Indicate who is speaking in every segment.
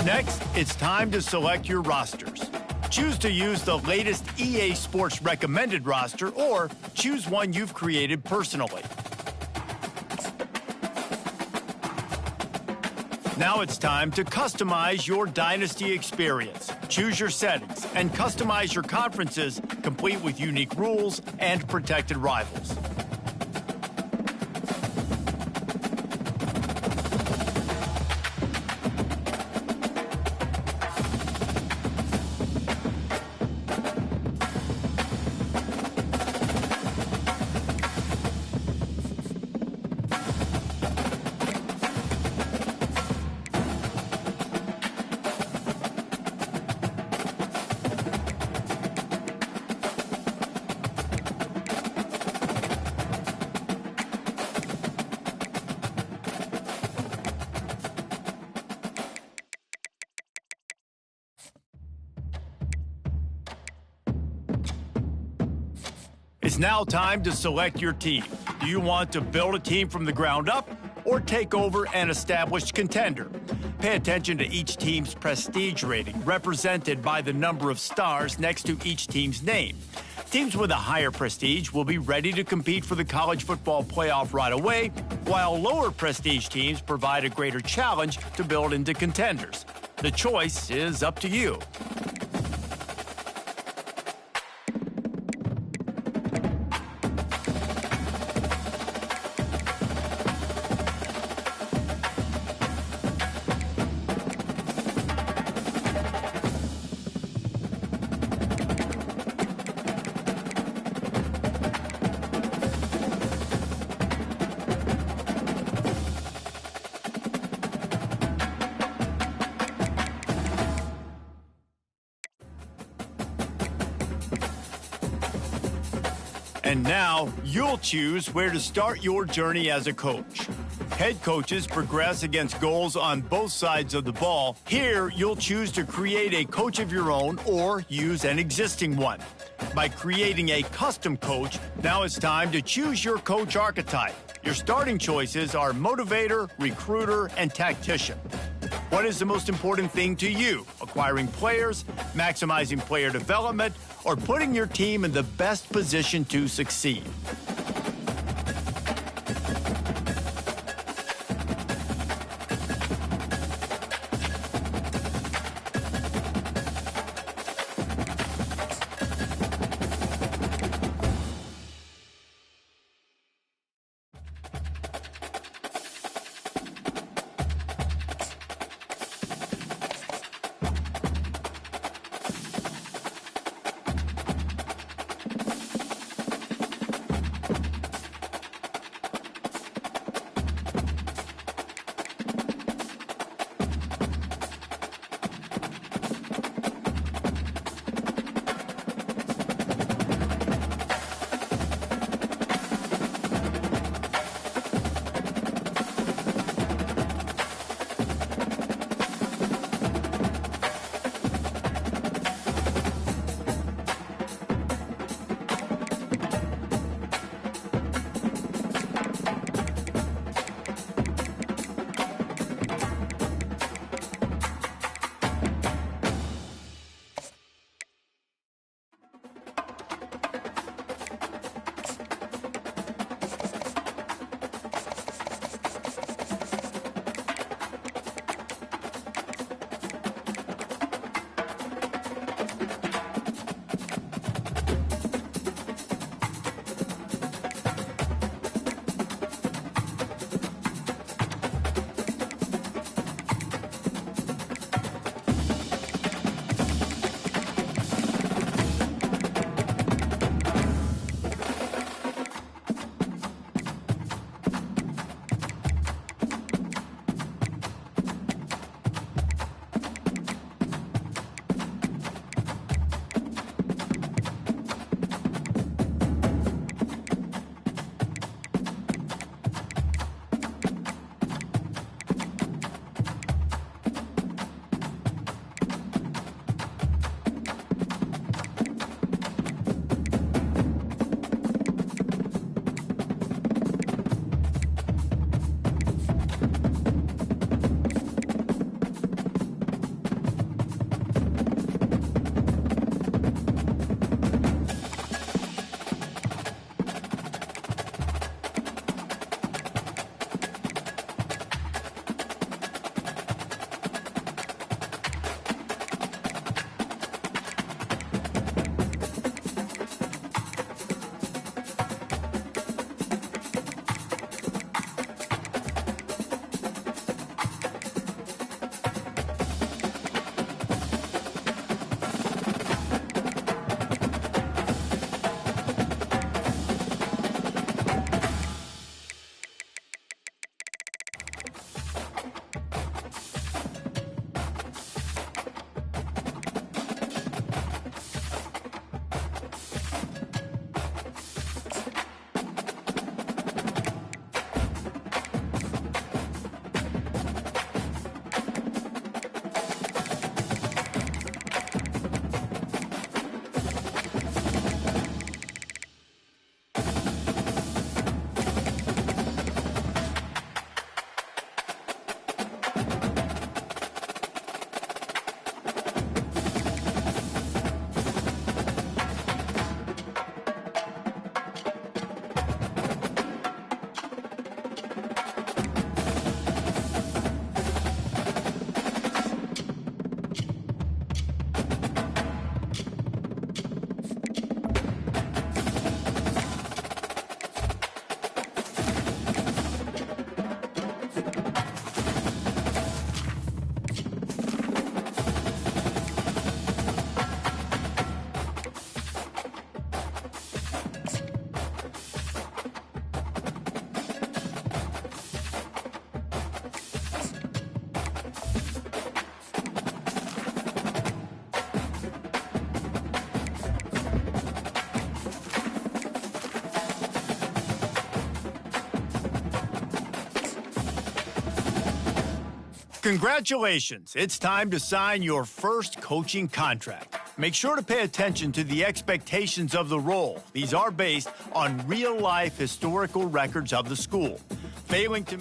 Speaker 1: Next, it's time to select your rosters. Choose to use the latest EA Sports recommended roster or choose one you've created personally. Now it's time to customize your Dynasty experience. Choose your settings and customize your conferences, complete with unique rules and protected rivals. It's now time to select your team. Do you want to build a team from the ground up or take over an established contender? Pay attention to each team's prestige rating, represented by the number of stars next to each team's name. Teams with a higher prestige will be ready to compete for the college football playoff right away, while lower prestige teams provide a greater challenge to build into contenders. The choice is up to you. And now, you'll choose where to start your journey as a coach. Head coaches progress against goals on both sides of the ball. Here, you'll choose to create a coach of your own or use an existing one. By creating a custom coach, now it's time to choose your coach archetype. Your starting choices are motivator, recruiter, and tactician. What is the most important thing to you? Acquiring players, maximizing player development, or putting your team in the best position to succeed? Congratulations, it's time to sign your first coaching contract. Make sure to pay attention to the expectations of the role. These are based on real-life historical records of the school. Failing to...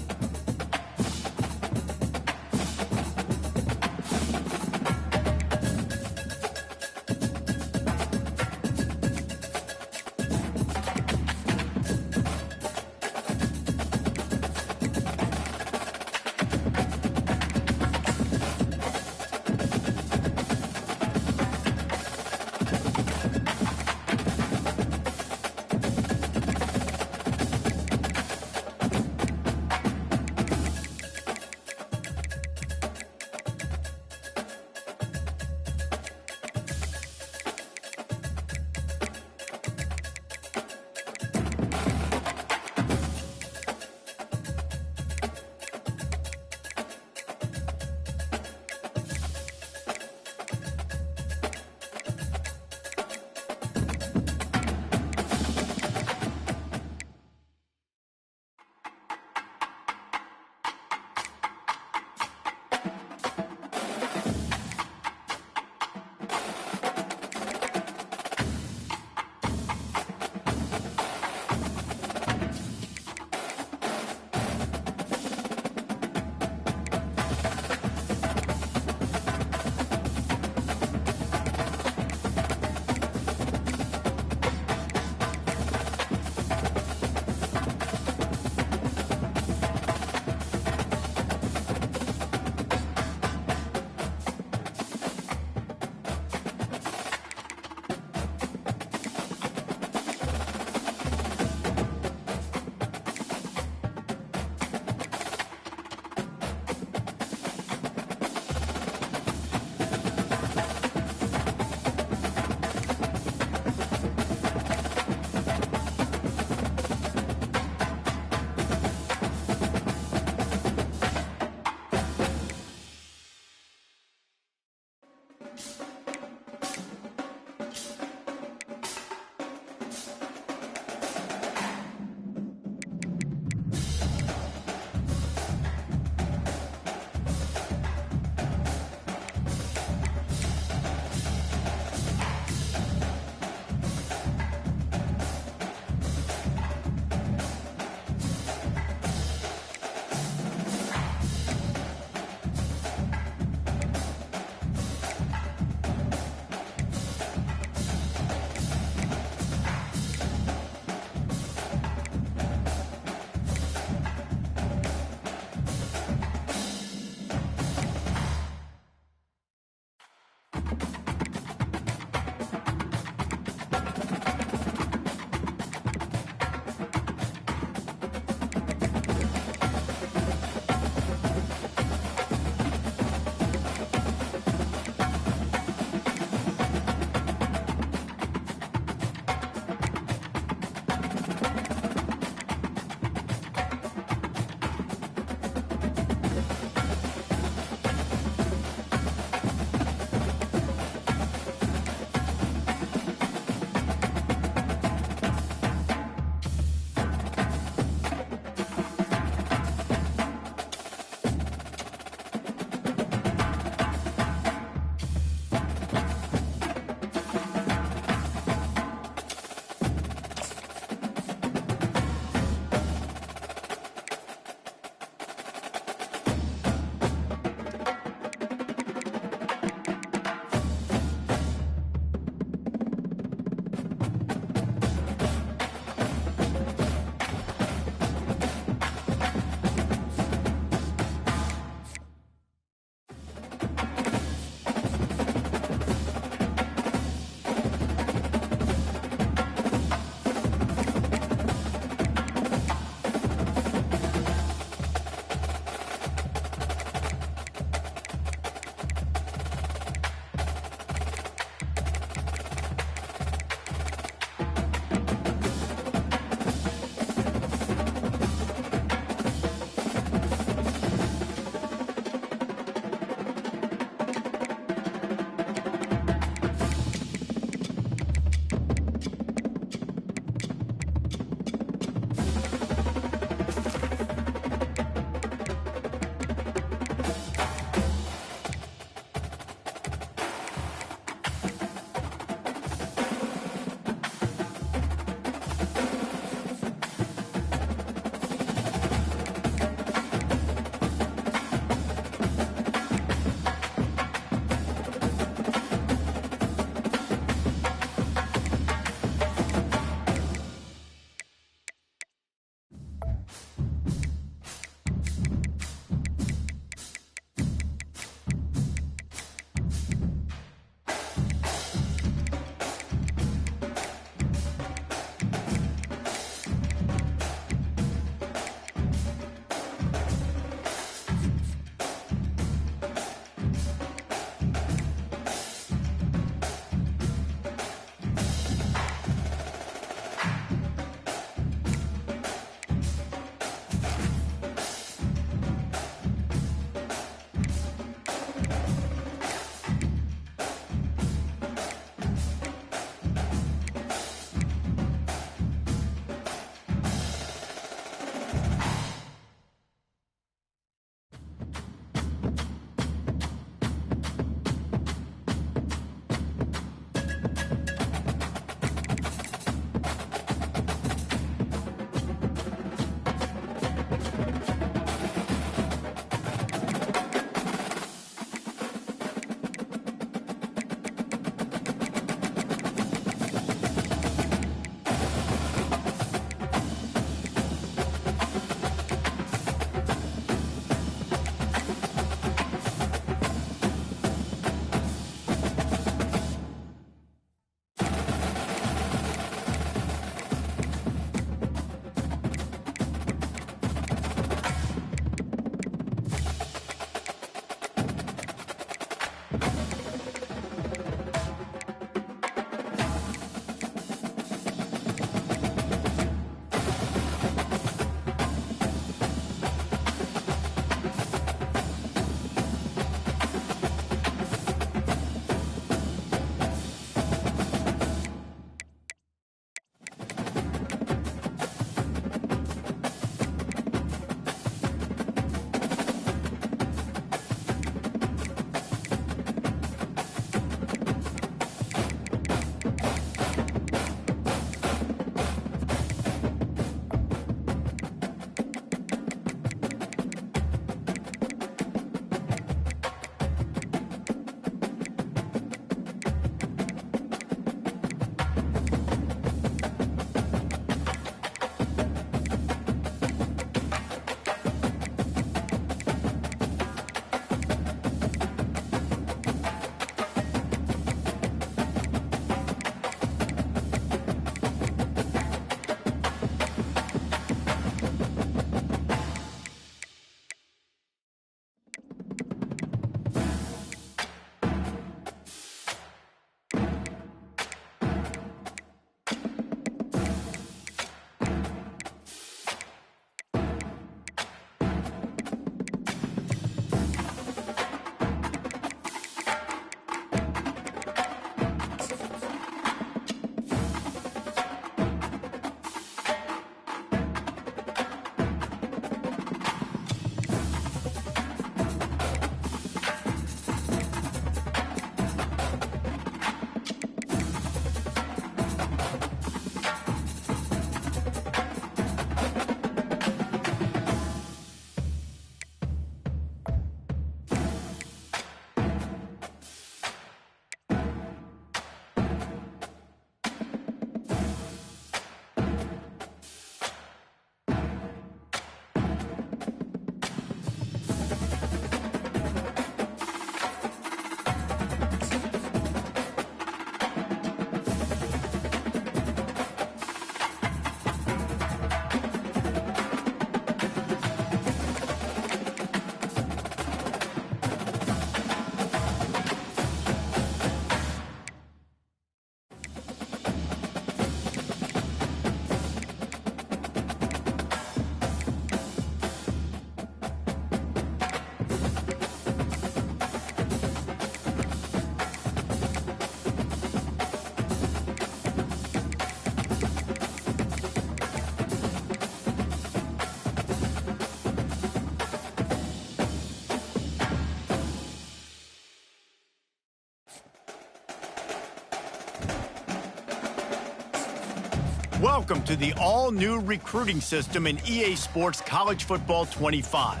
Speaker 1: Welcome to the all-new recruiting system in EA Sports College Football 25.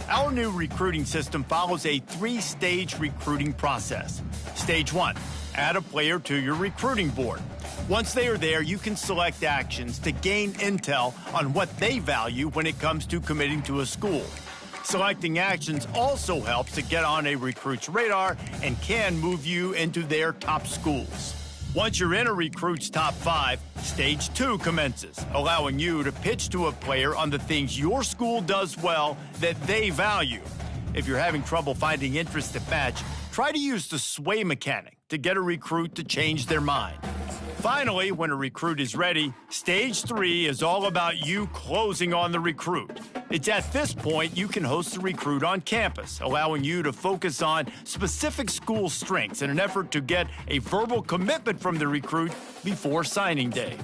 Speaker 1: Our new recruiting system follows a three-stage recruiting process. Stage 1, add a player to your recruiting board. Once they are there, you can select actions to gain intel on what they value when it comes to committing to a school. Selecting actions also helps to get on a recruit's radar and can move you into their top schools. Once you're in a recruit's top 5, Stage 2 commences, allowing you to pitch to a player on the things your school does well that they value. If you're having trouble finding interest to match, try to use the sway mechanic to get a recruit to change their mind. Finally, when a recruit is ready, Stage 3 is all about you closing on the recruit. It's at this point you can host the recruit on campus, allowing you to focus on specific school strengths in an effort to get a verbal commitment from the recruit before signing day.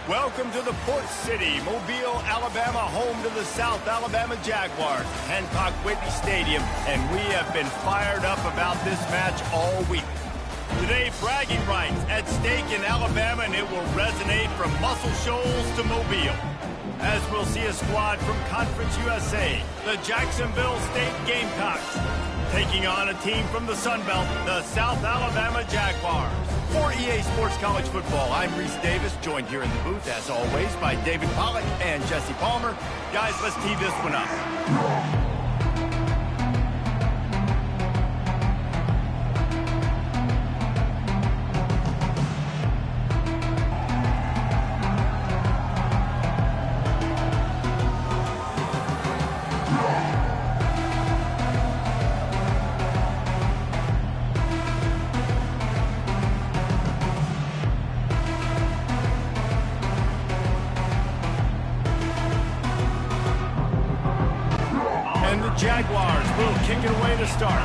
Speaker 1: Welcome to the Port City, Mobile, Alabama, home to the South Alabama Jaguars, Hancock Whitney Stadium, and we have been fired up about this match all week. Today, bragging rights at stake in Alabama, and it will resonate from Muscle Shoals to Mobile. As we'll see a squad from Conference USA, the Jacksonville State Gamecocks, taking on a team from the Sun Belt, the South Alabama Jaguars. For EA Sports College Football, I'm Reese Davis, joined here in the booth, as always, by David Pollack and Jesse Palmer. Guys, let's tee this one up. Jaguars will kick it away to start.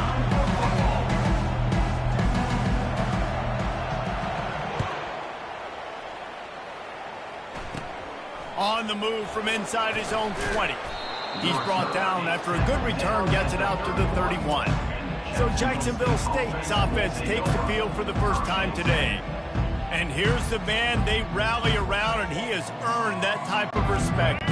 Speaker 1: On the move from inside his own 20. He's brought down after a good return, gets it out to the 31. So Jacksonville State's offense takes the field for the first time today. And here's the man they rally around, and he has earned that type of respect.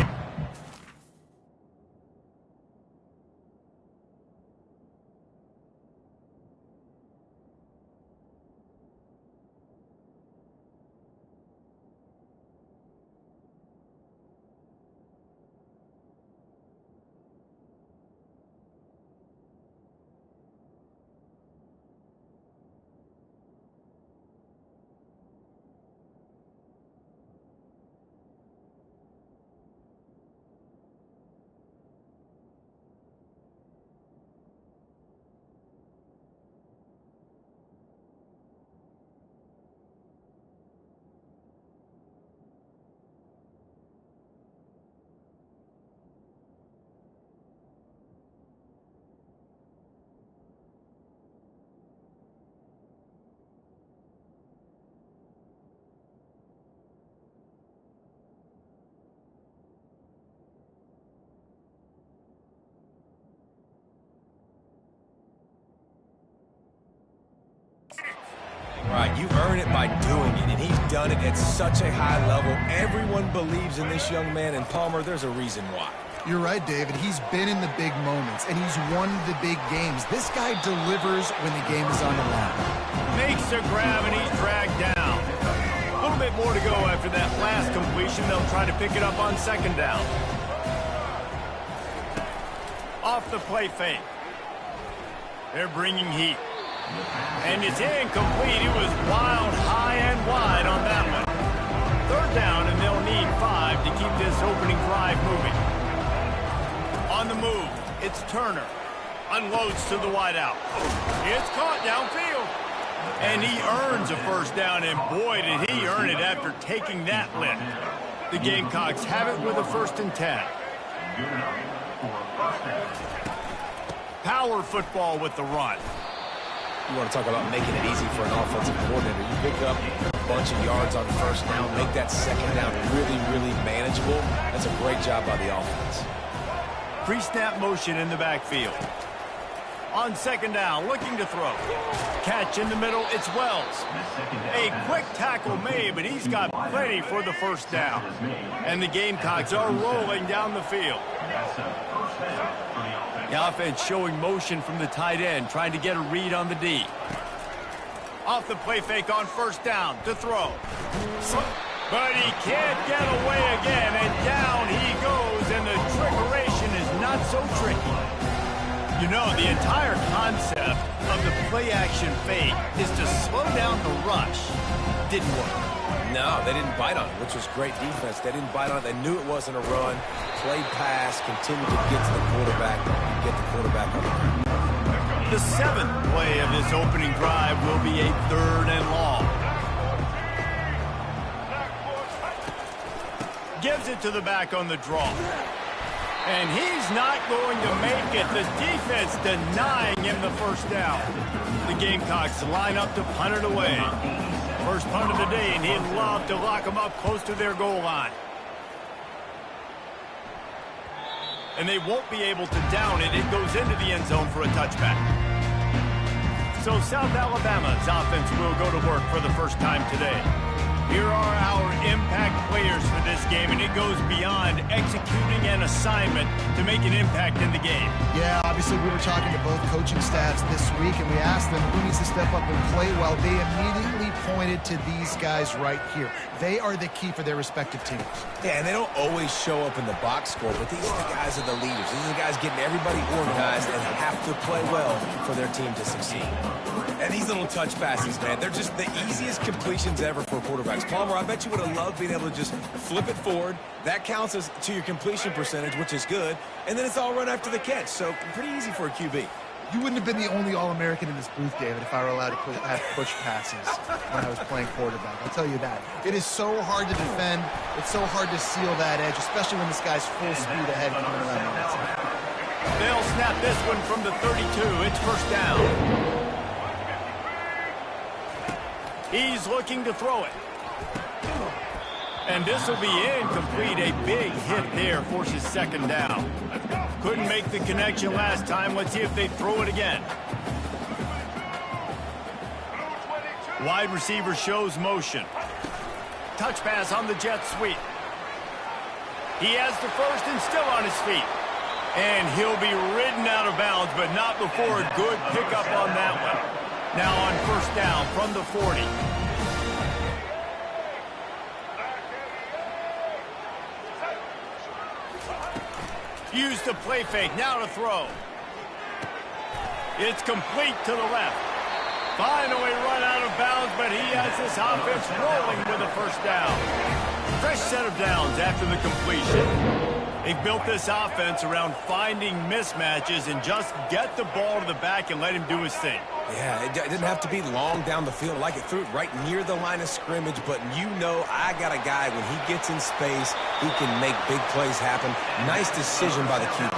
Speaker 2: Right, you earn it by doing it, and he's done it at such a high level. Everyone believes in this young man, and Palmer, there's a reason why.
Speaker 3: You're right, David. He's been in the big moments, and he's won the big games. This guy delivers when the game is on the line.
Speaker 1: Makes the grab, and he's dragged down. A little bit more to go after that last completion. They'll try to pick it up on second down. Off the play fake. They're bringing heat. And it's incomplete. It was wild, high and wide on that one. Third down, and they'll need 5 to keep this opening drive moving. On the move, it's Turner. Unloads to the wideout. It's caught downfield. And he earns a first down, and boy, did he earn it after taking that lift. The Gamecocks have it with a 1st and 10. Power football with the run.
Speaker 2: You want to talk about making it easy for an offensive coordinator. You pick up a bunch of yards on first down, make that second down really, really manageable. That's a great job by the offense.
Speaker 1: Pre-snap motion in the backfield. On second down, looking to throw. Catch in the middle, it's Wells. A quick tackle made, but he's got plenty for the first down. And the Gamecocks are rolling down the field. The offense showing motion from the tight end, trying to get a read on the D. Off the play fake on first down to throw. But he can't get away again, and down he goes, and the trickeration is not so tricky. You know, the entire concept of the play-action fake is to slow down the rush. Didn't work.
Speaker 2: No, they didn't bite on it, which was great defense. They didn't bite on it. They knew it wasn't a run. Played pass, continued to get to the quarterback, and get the quarterback on the ground.
Speaker 1: The 7th play of this opening drive will be a 3rd and long. Gives it to the back on the draw. And he's not going to make it. The defense denying him the first down. The Gamecocks line up to punt it away. First punt of the day, and he'd love to lock them up close to their goal line. And they won't be able to down it. It goes into the end zone for a touchback. So South Alabama's offense will go to work for the first time today. Here are our impact players for this game, and it goes beyond executing an assignment to make an impact in the game.
Speaker 3: Yeah, obviously we were talking to both coaching staffs this week, and we asked them who needs to step up and play well. They immediately pointed to these guys right here. They are the key for their respective teams.
Speaker 2: Yeah, and they don't always show up in the box score, but these are the guys that are the leaders. These are the guys getting everybody organized and have to play well for their team to succeed. And these little touch passes, man, they're just the easiest completions ever for quarterbacks. Palmer, I bet you would have loved being able to just flip it forward. That counts as to your completion percentage, which is good. And then it's all run after the catch, so pretty easy for a QB.
Speaker 3: You wouldn't have been the only All-American in this booth, David, if I were allowed to have push passes when I was playing quarterback. I'll tell you that. It is so hard to defend. It's so hard to seal that edge, especially when this guy's full speed ahead coming around the outside.
Speaker 1: They'll snap this one from the 32. It's first down. He's looking to throw it. And this will be incomplete. A big hit there forces second down. Couldn't make the connection last time. Let's see if they throw it again. Wide receiver shows motion. Touch pass on the jet sweep. He has the first and still on his feet. And he'll be ridden out of bounds, but not before a good pickup on that one. Now on first down from the 40. Use the play fake, now to throw. It's complete to the left. Finally run out of bounds, but he has this offense rolling with a first down. Fresh set of downs after the completion. They've built this offense around finding mismatches and just get the ball to the back and let him do his thing.
Speaker 2: Yeah, it didn't have to be long down the field. Like it threw it right near the line of scrimmage, but you know I got a guy, when he gets in space, he can make big plays happen. Nice decision by the QB.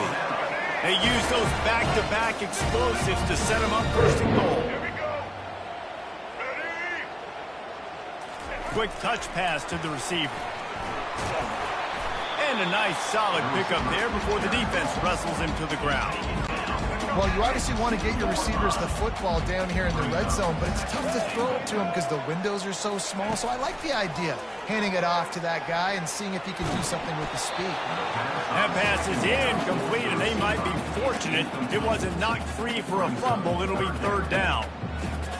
Speaker 1: They use those back-to-back explosives to set him up first and goal. Quick touch pass to the receiver. And a nice solid pickup there before the defense wrestles him to the ground.
Speaker 3: Well, you obviously want to get your receivers the football down here in the red zone, but it's tough to throw it to them because the windows are so small. So I like the idea, handing it off to that guy and seeing if he can do something with the speed.
Speaker 1: That pass is incomplete, and they might be fortunate it wasn't knocked free for a fumble. It'll be third down.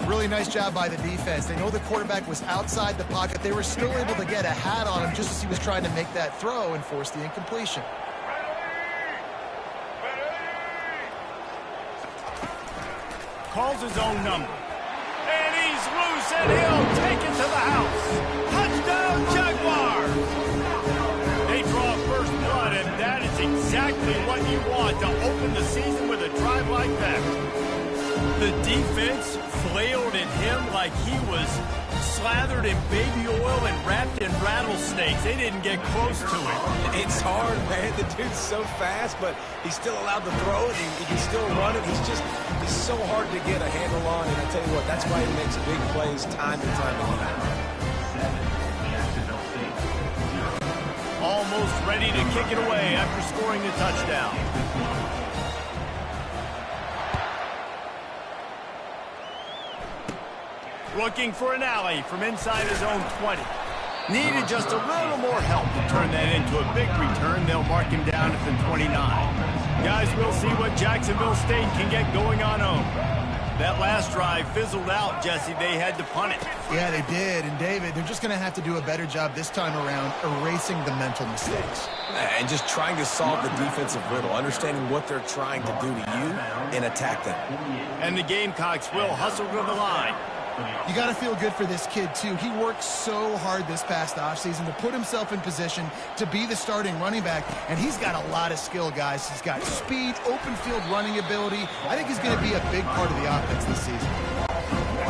Speaker 3: Really nice job by the defense. They know the quarterback was outside the pocket. They were still able to get a hat on him just as he was trying to make that throw and force the incompletion.
Speaker 1: Calls his own number. And he's loose, and he'll take it to the house. Touchdown, Jaguars! They draw first blood, and that is exactly what you want to open the season with a drive like that. The defense flailed at him like he was slathered in baby oil and wrapped in rattlesnakes. They didn't get close to him.
Speaker 2: It's hard, man. The dude's so fast, but he's still allowed to throw it. He can still run it. He's so hard to get a handle on, and I tell you what, that's why he makes big plays time and time again.
Speaker 1: Almost ready to kick it away after scoring the touchdown. Looking for an alley from inside his own 20. Needed just a little more help to turn that into a big return. They'll mark him down at the 29. Guys, we'll see what Jacksonville State can get going on home. That last drive fizzled out, Jesse. They had to punt it.
Speaker 3: Yeah, they did. And, David, they're just going to have to do a better job this time around erasing the mental mistakes.
Speaker 2: And just trying to solve the defensive riddle, understanding what they're trying to do to you and attack them.
Speaker 1: And the Gamecocks will hustle to the line.
Speaker 3: You got to feel good for this kid, too. He worked so hard this past offseason to put himself in position to be the starting running back, and he's got a lot of skill, guys. He's got speed, open field running ability. I think he's going to be a big part of the offense this season.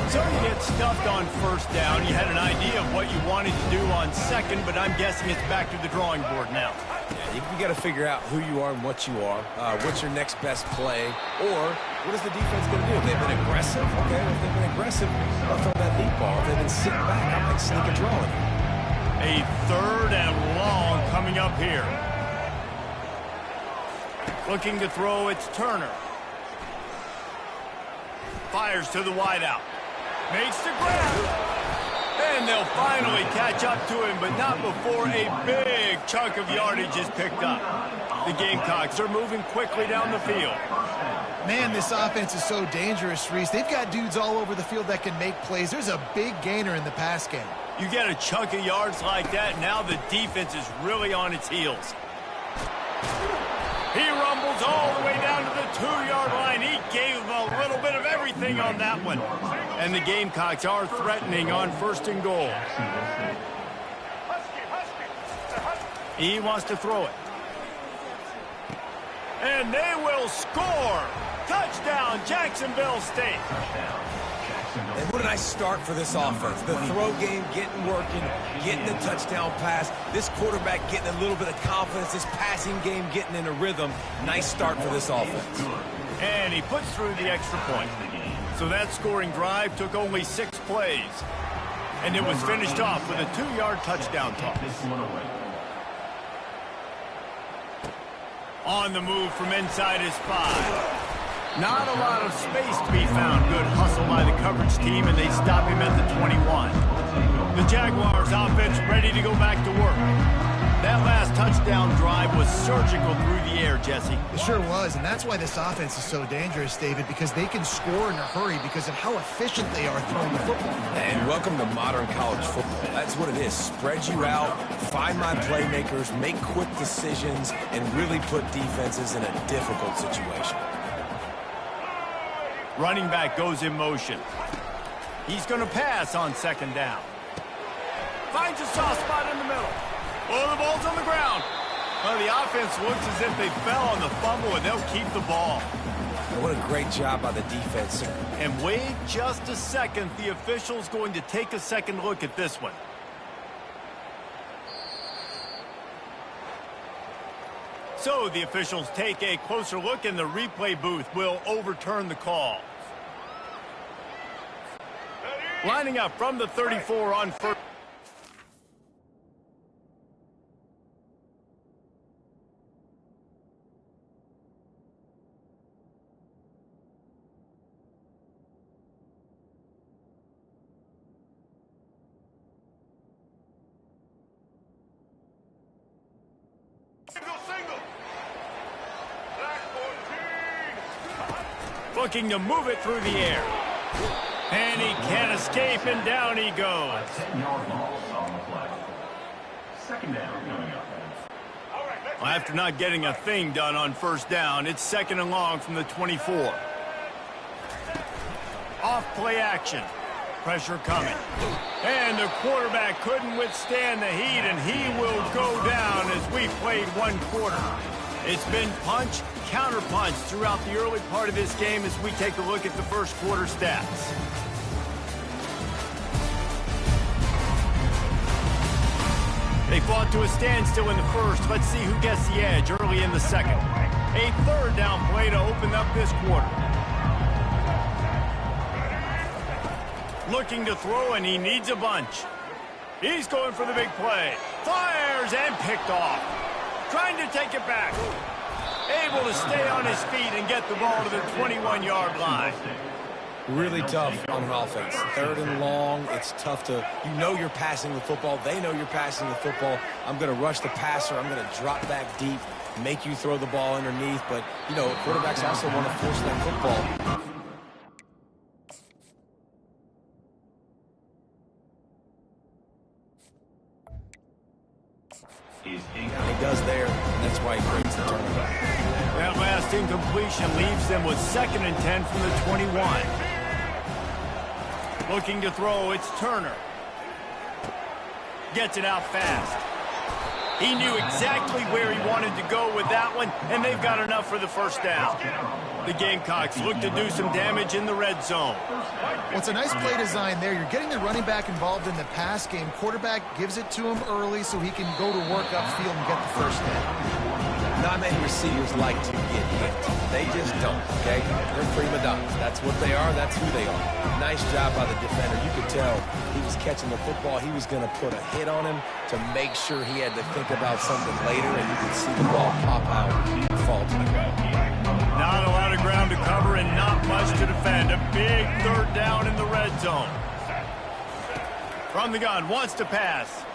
Speaker 1: So you get stuffed on first down. You had an idea of what you wanted to do on second, but I'm guessing it's back to the drawing board now.
Speaker 2: Yeah, you got to figure out who you are and what you are. What's your next best play? Or what is the defense going to do? If they've been aggressive, okay, if they've been aggressive, they'll throw that deep ball. If they've been sitting back, I might sneak a draw in.
Speaker 1: A third and long coming up here. Looking to throw, it's Turner. Fires to the wideout. Makes the grab. And they'll finally catch up to him, but not before a big chunk of yardage is picked up. The Gamecocks are moving quickly down the field.
Speaker 3: Man, this offense is so dangerous, Reese. They've got dudes all over the field that can make plays. There's a big gainer in the pass game.
Speaker 1: You get a chunk of yards like that, now the defense is really on its heels. He rumbles all the way down to the 2-yard line. He gave a little bit of everything on that one. And the Gamecocks are threatening on first and goal. He wants to throw it. And they will score. Touchdown, Jacksonville State.
Speaker 2: And what a nice start for this offense. The throw game getting working, getting the touchdown pass. This quarterback getting a little bit of confidence. This passing game getting in a rhythm. Nice start for this offense.
Speaker 1: And he puts through the extra point. So that scoring drive took only 6 plays. And it was finished off with a 2-yard touchdown toss. On the move from inside his 5. Not a lot of space to be found. Good hustle by the coverage team, and they stop him at the 21. The Jaguars offense ready to go back to work. That last touchdown drive was surgical through the air, Jesse.
Speaker 3: It sure was, and that's why this offense is so dangerous, David, because they can score in a hurry because of how efficient they are throwing the football.
Speaker 2: And welcome to modern college football. That's what it is. Spread you out, find my playmakers, make quick decisions, and really put defenses in a difficult situation.
Speaker 1: Running back goes in motion. He's going to pass on second down. Finds a soft spot in the middle. Oh, the ball's on the ground. Well, the offense looks as if they fell on the fumble, and they'll keep the ball.
Speaker 2: And what a great job by the defense.
Speaker 1: And wait just a second. The official's going to take a second look at this one. So the officials take a closer look, and the replay booth will overturn the call. Lining up from the 34 on first. Looking to move it through the air. And he can't escape, and down he goes.
Speaker 4: 10-yard loss on the play. Second down coming up.
Speaker 1: Well, after not getting a thing done on first down, it's second and long from the 24. Off play action. Pressure coming. And the quarterback couldn't withstand the heat, and he will go down as we played one quarter. It's been punch, counter punch throughout the early part of this game as we take a look at the first quarter stats. They fought to a standstill in the first. Let's see who gets the edge early in the second. A third down play to open up this quarter. Looking to throw, and he needs a bunch. He's going for the big play. Fires and picked off. Trying to take it back. Able to stay on his feet and get the ball to the 21-yard line.
Speaker 2: Really tough on offense. Third and long, it's tough to, you know you're passing the football. They know you're passing the football. I'm going to rush the passer. I'm going to drop back deep, make you throw the ball underneath. But, you know, quarterbacks also want to force that football. And he does there. That's why he breaks the turnover.
Speaker 1: That last incompletion leaves them with 2nd and 10 from the 21. Looking to throw, it's Turner. Gets it out fast. He knew exactly where he wanted to go with that one, and they've got enough for the first down. The Gamecocks look to do some damage in the red zone.
Speaker 3: Well, it's a nice play design there. You're getting the running back involved in the pass game. Quarterback gives it to him early so he can go to work upfield and get the first down.
Speaker 2: Not many receivers like to get hit. They just don't, okay? They're prima donnas. That's what they are. That's who they are. Nice job by the defender. You could tell he was catching the football. He was going to put a hit on him to make sure he had to think about something later, and you could see the ball pop out and fall to the ground.
Speaker 1: Not a lot of ground to cover and not much to defend. A big third down in the red zone. From the gun, wants to pass.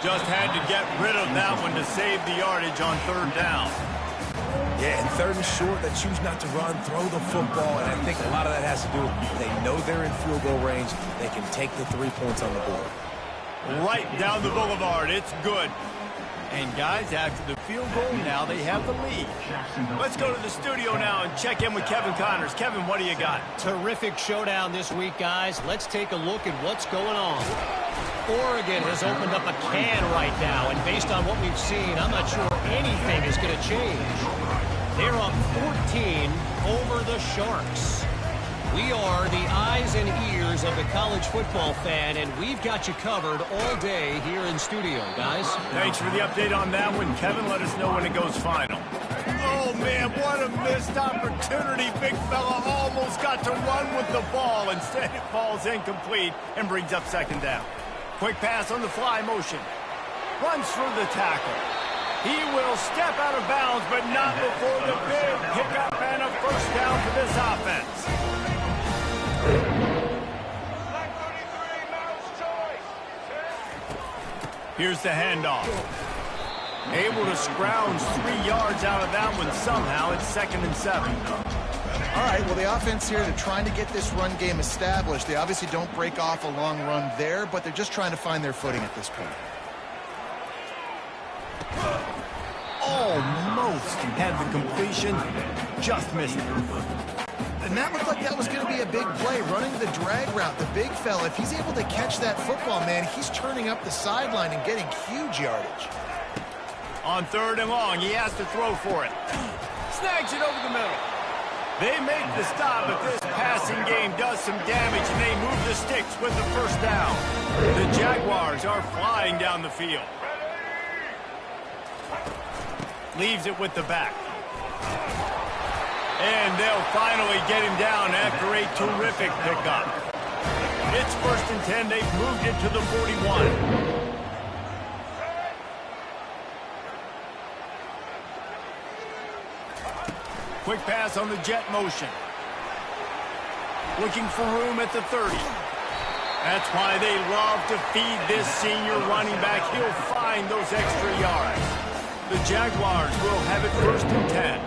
Speaker 1: Just had to get rid of that one to save the yardage on third down.
Speaker 2: Yeah, and third and short, they choose not to run, throw the football, and I think a lot of that has to do with they know they're in field goal range. They can take the 3 points on the board.
Speaker 1: Right down the boulevard. It's good. And, guys, after the field goal, now they have the lead. Let's go to the studio now and check in with Kevin Connors. Kevin, what do you got?
Speaker 5: Terrific showdown this week, guys. Let's take a look at what's going on. Oregon has opened up a can right now, and based on what we've seen, I'm not sure anything is going to change. They're up 14 over the Sharks. We are the eyes and ears of the college football fan, and we've got you covered all day here in studio, guys.
Speaker 1: Thanks for the update on that one, Kevin. Let us know when it goes final. Oh, man, what a missed opportunity. Big fella almost got to run with the ball. Instead, it falls incomplete and brings up second down. Quick pass on the fly motion. Runs through the tackle. He will step out of bounds, but not before the big pickup and a first down for this offense. Here's the handoff. Able to scrounge 3 yards out of that one somehow. It's 2nd and 7.
Speaker 3: All right, well, the offense here, they're trying to get this run game established. They obviously don't break off a long run there, but they're just trying to find their footing at this point.
Speaker 1: Almost had the completion, just missed it.
Speaker 3: And that looked like that was going to be a big play, running the drag route. The big fella, if he's able to catch that football, man, he's turning up the sideline and getting huge yardage.
Speaker 1: On third and long, he has to throw for it. Snags it over the middle. They make the stop, but this passing game does some damage, and they move the sticks with the first down. The Jaguars are flying down the field. Leaves it with the back. And they'll finally get him down after a terrific pickup. It's 1st and 10. They've moved it to the 41. Quick pass on the jet motion. Looking for room at the 30. That's why they love to feed this senior running back. He'll find those extra yards. The Jaguars will have it 1st and 10.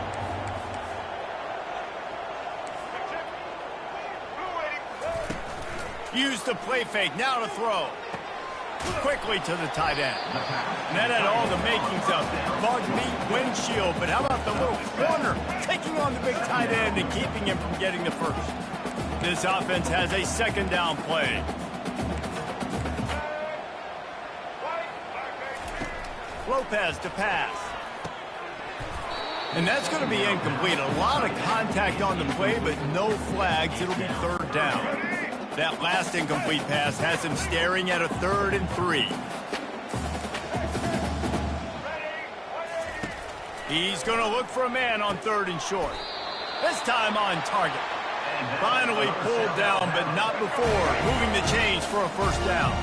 Speaker 1: Use the play fake, now to throw. Quickly to the tight end. And that had all the makings of bug meat windshield, but how about the little corner taking on the big tight end and keeping him from getting the first? This offense has a second down play. Lopez to pass. And that's going to be incomplete. A lot of contact on the play, but no flags. It'll be third down. That last incomplete pass has him staring at a 3rd and 3. He's going to look for a man on 3rd and short. This time on target. Finally pulled down, but not before moving the chains for a first down.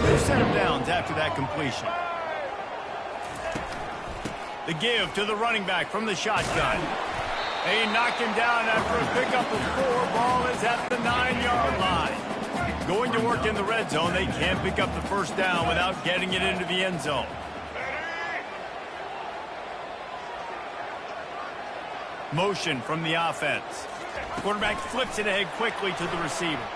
Speaker 1: 2 set of downs after that completion. The give to the running back from the shotgun. They knock him down after a pickup of 4. Ball is at the 9-yard line. Going to work in the red zone. They can't pick up the first down without getting it into the end zone. Motion from the offense. Quarterback flips it ahead quickly to the receiver.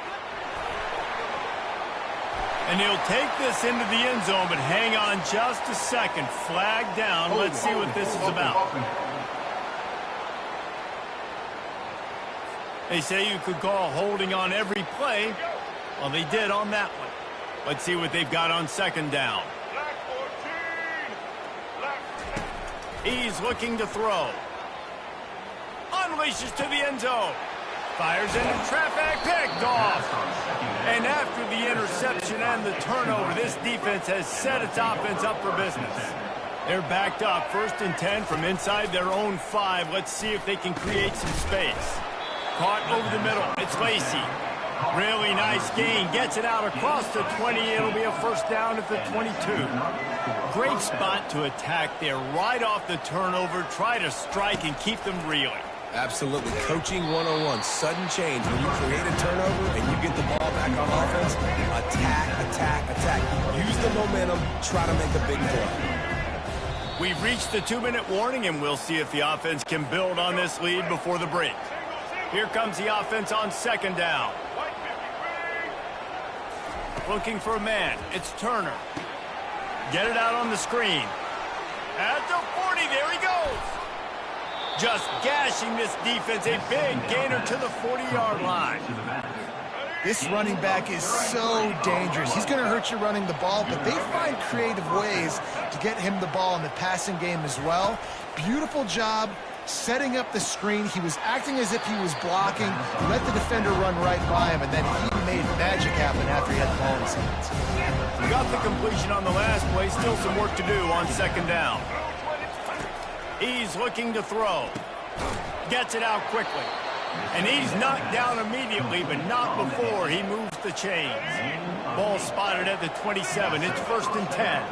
Speaker 1: And he'll take this into the end zone, but hang on just a second. Flag down. Let's see what this is about. They say you could call holding on every play. Well, they did on that one. Let's see what they've got on second down. He's looking to throw. Unleashes to the end zone. Fires into traffic. Picked off. And after the interception and the turnover, this defense has set its offense up for business. They're backed up. 1st and 10 from inside their own 5. Let's see if they can create some space. Caught over the middle. It's Lacey. Really nice gain. Gets it out across the 20. It'll be a first down at the 22. Great spot to attack there. Right off the turnover. Try to strike and keep them reeling.
Speaker 2: Absolutely. Coaching 101. Sudden change. When you create a turnover and you get the ball back on offense, attack, attack, attack. Use the momentum. Try to make a big play.
Speaker 1: We've reached the 2-minute warning, and we'll see if the offense can build on this lead before the break. Here comes the offense on second down. Looking for a man. It's Turner. Get it out on the screen. At the 40, there he goes. Just gashing this defense. A big gainer to the 40-yard line.
Speaker 3: This running back is so dangerous. He's going to hurt you running the ball, but they find creative ways to get him the ball in the passing game as well. Beautiful job setting up the screen. He was acting as if he was blocking. He let the defender run right by him, and then he made magic happen after he had the ball in his hands.
Speaker 1: Got the completion on the last play. Still some work to do on second down. He's looking to throw. Gets it out quickly. And he's knocked down immediately, but not before he moves the chains. Ball spotted at the 27. It's 1st and 10.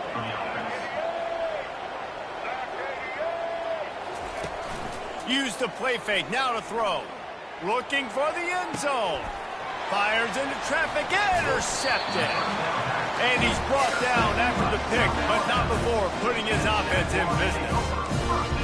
Speaker 1: Use the play fake. Now to throw. Looking for the end zone. Fires into traffic. Intercepted. And he's brought down after the pick, but not before putting his offense in business.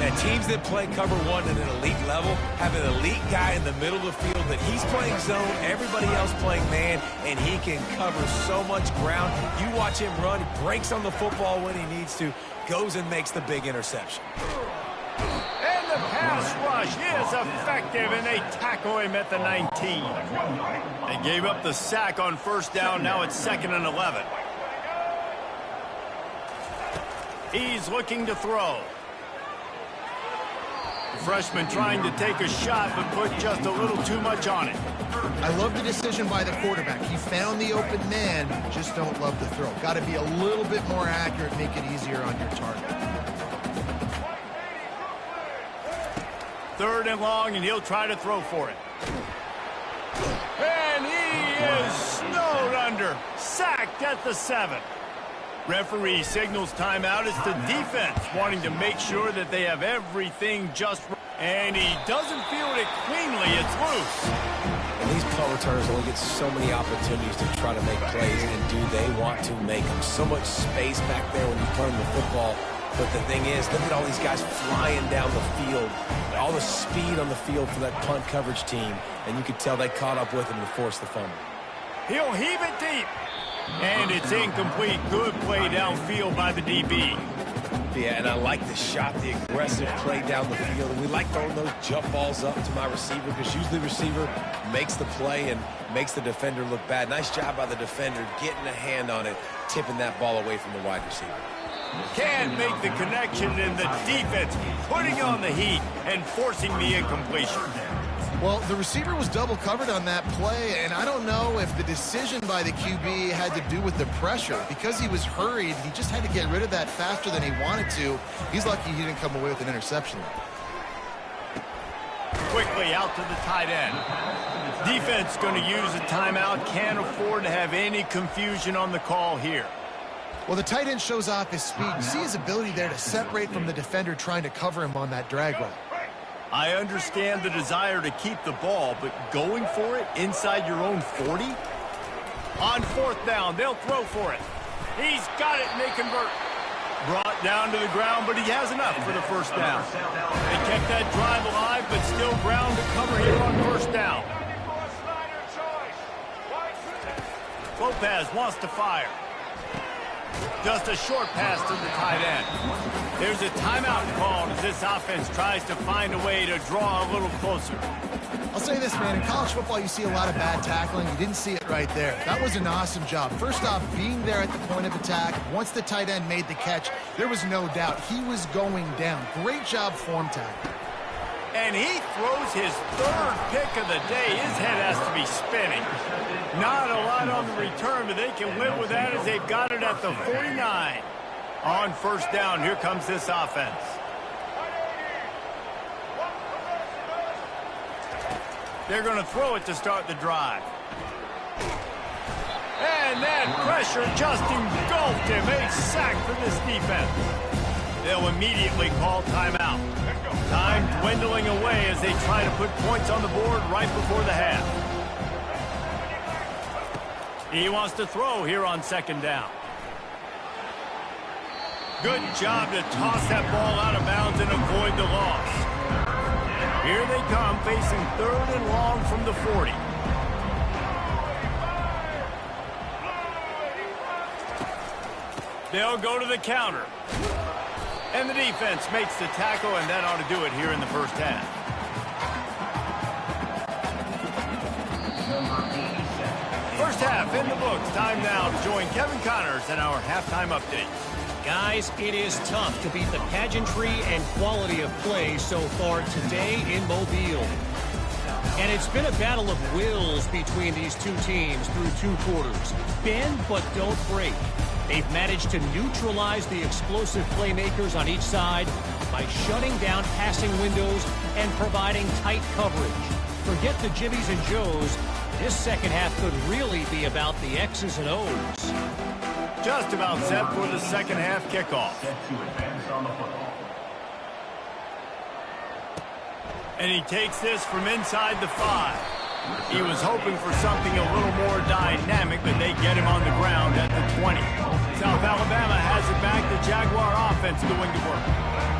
Speaker 2: And teams that play cover 1 at an elite level have an elite guy in the middle of the field that he's playing zone, everybody else playing man, and he can cover so much ground. You watch him run, breaks on the football when he needs to, goes and makes the big interception.
Speaker 1: And the pass rush is effective, and they tackle him at the 19. They gave up the sack on first down. Now it's 2nd and 11. He's looking to throw. The freshman trying to take a shot, but put just a little too much on it.
Speaker 3: I love the decision by the quarterback. He found the open man, just don't love the throw. Got to be a little bit more accurate, make it easier on your target.
Speaker 1: 3rd and long, and he'll try to throw for it. And he is snowed under. Sacked at the 7. Referee signals timeout. It's the defense wanting to make sure that they have everything just right. And he doesn't field it cleanly. It's loose.
Speaker 2: And these punt returners only get so many opportunities to try to make plays, and do they want to make them? So much space back there when you're playing the football. But the thing is, look at all these guys flying down the field. All the speed on the field for that punt coverage team. And you could tell they caught up with him to force the fumble.
Speaker 1: He'll heave it deep. And it's incomplete. Good play downfield by the DB.
Speaker 2: Yeah, and I like the shot, the aggressive play down the field. And we like throwing those jump balls up to my receiver because usually the receiver makes the play and makes the defender look bad. Nice job by the defender getting a hand on it, tipping that ball away from the wide receiver.
Speaker 1: Can't make the connection, and the defense putting on the heat and forcing the incompletion.
Speaker 3: Well, the receiver was double covered on that play, and I don't know if the decision by the QB had to do with the pressure. Because he was hurried, he just had to get rid of that faster than he wanted to. He's lucky he didn't come away with an interception.
Speaker 1: Quickly out to the tight end. Defense going to use a timeout. Can't afford to have any confusion on the call here.
Speaker 3: Well, the tight end shows off his speed. You see his ability there to separate from the defender trying to cover him on that drag route.
Speaker 1: I understand the desire to keep the ball, but going for it inside your own 40? On fourth down, they'll throw for it. He's got it, and they convert. Brought down to the ground, but he has enough for the first down. They kept that drive alive, but still ground to cover here on first down. Lopez wants to fire. Just a short pass to the tight end. There's a timeout called as this offense tries to find a way to draw a little closer.
Speaker 3: I'll say this, man. In college football, you see a lot of bad tackling. You didn't see it right there. That was an awesome job. First off, being there at the point of attack. Once the tight end made the catch, there was no doubt he was going down. Great job form tackle.
Speaker 1: And he throws his third pick of the day. His head has to be spinning. Not a lot on the return, but they can live with that as they've got it at the 49. On first down, here comes this offense. They're going to throw it to start the drive. And that pressure just engulfed him. A sack for this defense. They'll immediately call timeout. Time dwindling away as they try to put points on the board right before the half. He wants to throw here on second down. Good job to toss that ball out of bounds and avoid the loss. Here they come, facing third and long from the 40. They'll go to the counter. And the defense makes the tackle, and that ought to do it here in the first half. First half in the books. Time now to join Kevin Connors in our halftime update.
Speaker 5: Guys, it is tough to beat the pageantry and quality of play so far today in Mobile. And it's been a battle of wills between these two teams through two quarters. Bend but don't break. They've managed to neutralize the explosive playmakers on each side by shutting down passing windows and providing tight coverage. Forget the Jimmies and Joes. This second half could really be about the X's and O's.
Speaker 1: Just about set for the second half kickoff. And he takes this from inside the 5. He was hoping for something a little more dynamic, but they get him on the ground at the 20. South Alabama has it back. The Jaguar offense going to work.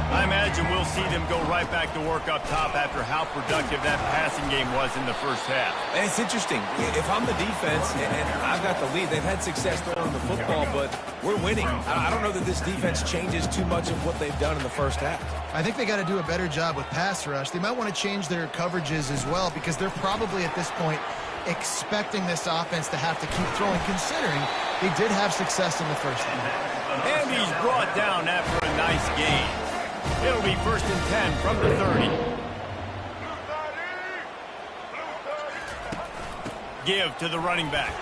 Speaker 1: I imagine we'll see them go right back to work up top after how productive that passing game was in the first half.
Speaker 2: And it's interesting. If I'm the defense and I've got the lead, they've had success throwing the football, but we're winning. I don't know that this defense changes too much of what they've done in the first half.
Speaker 3: I think they got to do a better job with pass rush. They might want to change their coverages as well because they're probably at this point expecting this offense to have to keep throwing, considering they did have success in the first half.
Speaker 1: And he's brought down after a nice gain. It'll be first and 10 from the 30. Give to the running back.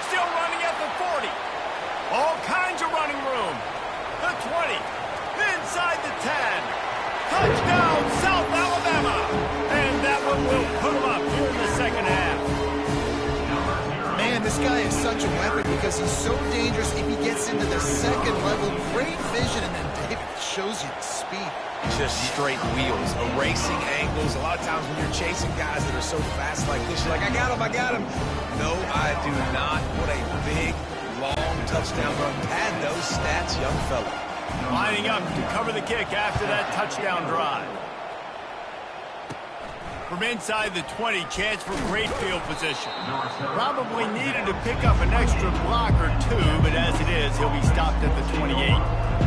Speaker 1: Still running at the 40. All kinds of running room. The 20. Inside the 10. Touchdown, South Alabama. And that one will put them up here in the second half.
Speaker 3: Man, this guy is such a weapon because he's so dangerous if he gets into the second level. Great vision, and then David shows you the speed.
Speaker 2: Just straight wheels, erasing angles. A lot of times when you're chasing guys that are so fast like this, you're like, I got him. No, I do not. What a big, long touchdown run. Pad those stats, young fella.
Speaker 1: Lining up to cover the kick after that touchdown drive. From inside the 20, chance for great field position. Probably needed to pick up an extra block or two, but as it is, he'll be stopped at the 28.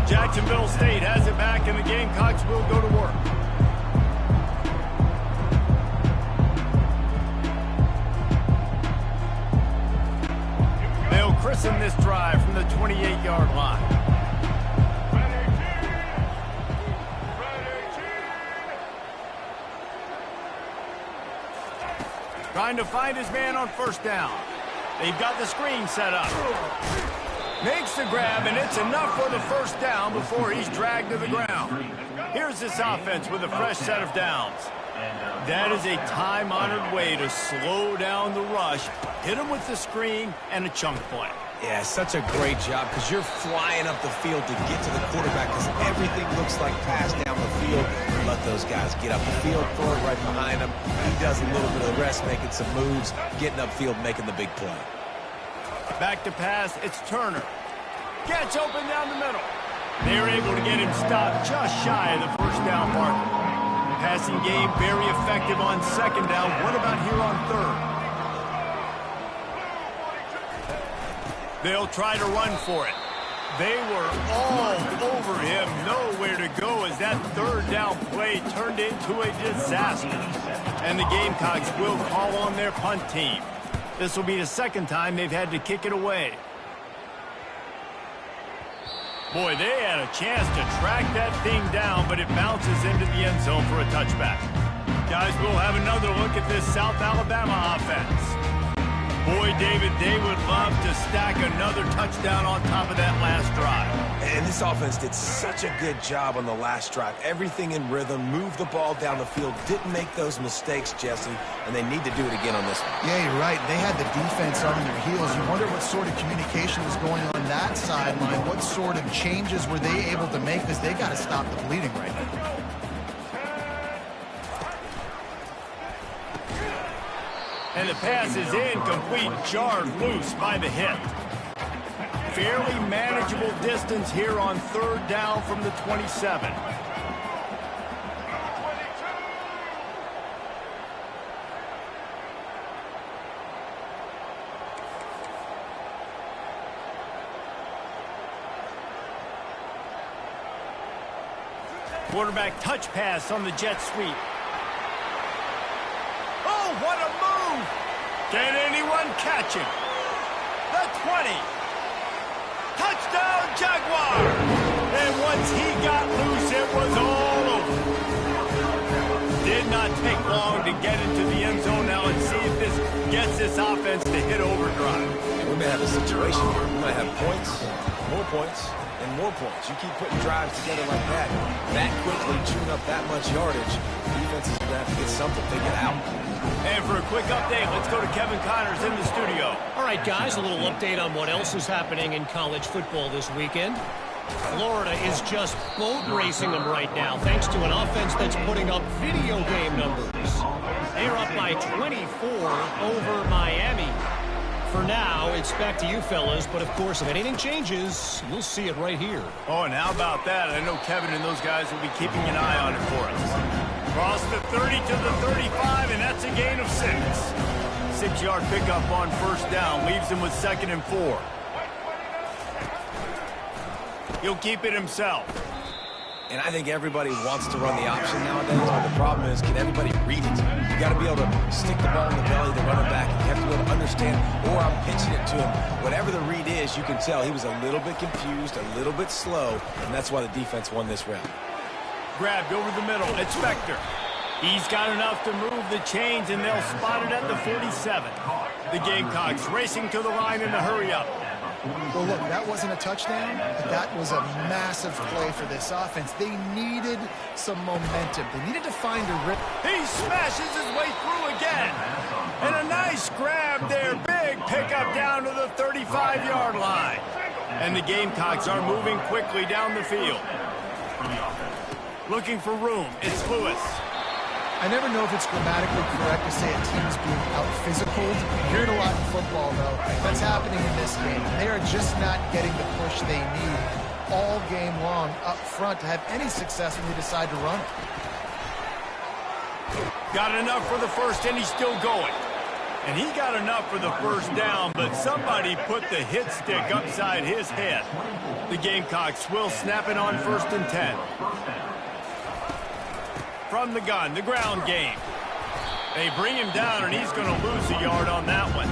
Speaker 1: Jacksonville State has it back, and the Gamecocks will go to work. They'll christen this drive from the 28-yard line. Trying to find his man on first down. They've got the screen set up. Makes the grab, and it's enough for the first down before he's dragged to the ground. Here's this offense with a fresh set of downs. That is a time-honored way to slow down the rush, hit him with the screen, and a chunk play.
Speaker 2: Yeah, such a great job because you're flying up the field to get to the quarterback because everything looks like pass down the field. Let those guys get up the field, throw it right behind him. He does a little bit of the rest, making some moves, getting upfield, making the big play.
Speaker 1: Back to pass, it's Turner. Gets open down the middle. They're able to get him stopped just shy of the first down marker. Passing game very effective on second down. What about here on third? They'll try to run for it. They were all over him, nowhere to go as that third down play turned into a disaster. And the Gamecocks will call on their punt team. This will be the second time they've had to kick it away. Boy, they had a chance to track that thing down, but it bounces into the end zone for a touchback. Guys, we'll have another look at this South Alabama offense. Boy, David, they would love to stack another touchdown on top of that last drive.
Speaker 2: And this offense did such a good job on the last drive. Everything in rhythm, moved the ball down the field, didn't make those mistakes, Jesse, and they need to do it again on this one.
Speaker 3: Yeah, you're right. They had the defense on their heels. You wonder what sort of communication was going on that sideline. What sort of changes were they able to make because they got to stop the bleeding right now.
Speaker 1: And the pass is incomplete, jarred loose by the hit. Fairly manageable distance here on third down from the 27. Quarterback touch pass on the jet sweep. Oh, what a move! Can anyone catch him? The 20. Touchdown, Jaguar! And once he got loose, it was all over. Did not take long to get into the end zone. Now let's see if this gets this offense to hit overdrive.
Speaker 2: And we may have a situation here. We might have points, and more points. You keep putting drives together like that quickly, chewing up that much yardage, defenses are going to have to get something figured out.
Speaker 1: And for a quick update, let's go to Kevin Connors in the studio.
Speaker 5: All right, guys, a little update on what else is happening in college football this weekend. Florida is just boat racing them right now, thanks to an offense that's putting up video game numbers. They're up by 24 over Miami. For now, it's back to you fellas, but of course, if anything changes, you'll see it right here.
Speaker 1: Oh, and how about that? I know Kevin and those guys will be keeping an eye on it for us. Cross the 30 to the 35, and that's a gain of 6. 6-yard pickup on first down leaves him with 2nd and 4. He'll keep it himself.
Speaker 2: And I think everybody wants to run the option nowadays, but the problem is, can everybody read it? You got to be able to stick the ball in the belly of the running back. You have to be able to understand, or I'm pitching it to him. Whatever the read is, you can tell he was a little bit confused, a little bit slow, and that's why the defense won this round.
Speaker 1: Grabbed over the middle. It's Spector. He's got enough to move the chains, and they'll spot it at the 47. The Gamecocks racing to the line in the hurry-up.
Speaker 3: Well, look, that wasn't a touchdown, but that was a massive play for this offense. They needed some momentum. They needed to find a rip.
Speaker 1: He smashes his way through again. And a nice grab there. Big pickup down to the 35-yard line. And the Gamecocks are moving quickly down the field. Looking for room. It's Lewis.
Speaker 3: I never know if it's grammatically correct to say a team is being out-physicaled. You hear it a lot in football, though. That's happening in this game. They are just not getting the push they need all game long up front to have any success when they decide to run it.
Speaker 1: Got enough for the first, and he's still going. And he got enough for the first down, but somebody put the hit stick upside his head. The Gamecocks will snap it on 1st and 10. From the gun, the ground game. They bring him down, and he's going to lose a yard on that one.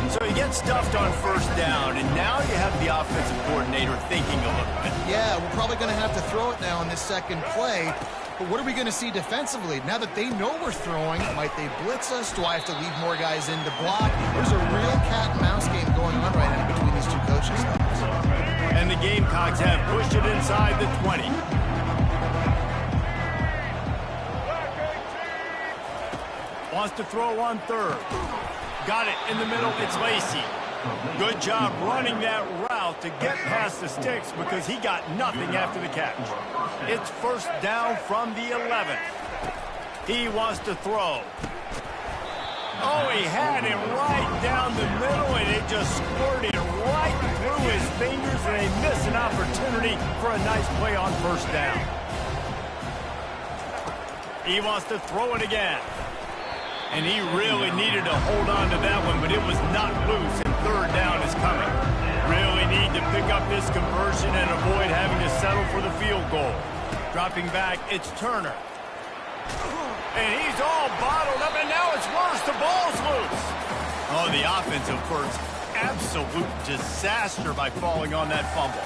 Speaker 1: So he gets stuffed on 1st down, and now you have the offensive coordinator thinking a little bit.
Speaker 3: Yeah, we're probably going to have to throw it now on this second play. But what are we going to see defensively? Now that they know we're throwing, might they blitz us? Do I have to leave more guys in to block? There's a real cat and mouse game going on right now between these two coaching staffs.
Speaker 1: And the Gamecocks have pushed it inside the 20. Wants to throw on 3rd. Got it in the middle. It's Lacey. Good job running that route to get past the sticks because he got nothing after the catch. It's 1st down from the 11th. He wants to throw. Oh, he had it right down the middle, and it just squirted right through his fingers, and they miss an opportunity for a nice play on 1st down. He wants to throw it again. And he really needed to hold on to that one, but it was not loose, and 3rd down is coming. Really need to pick up this conversion and avoid having to settle for the field goal. Dropping back, it's Turner. And he's all bottled up, and now it's worse. The ball's loose. Oh, the offensive first. Absolute disaster by falling on that fumble.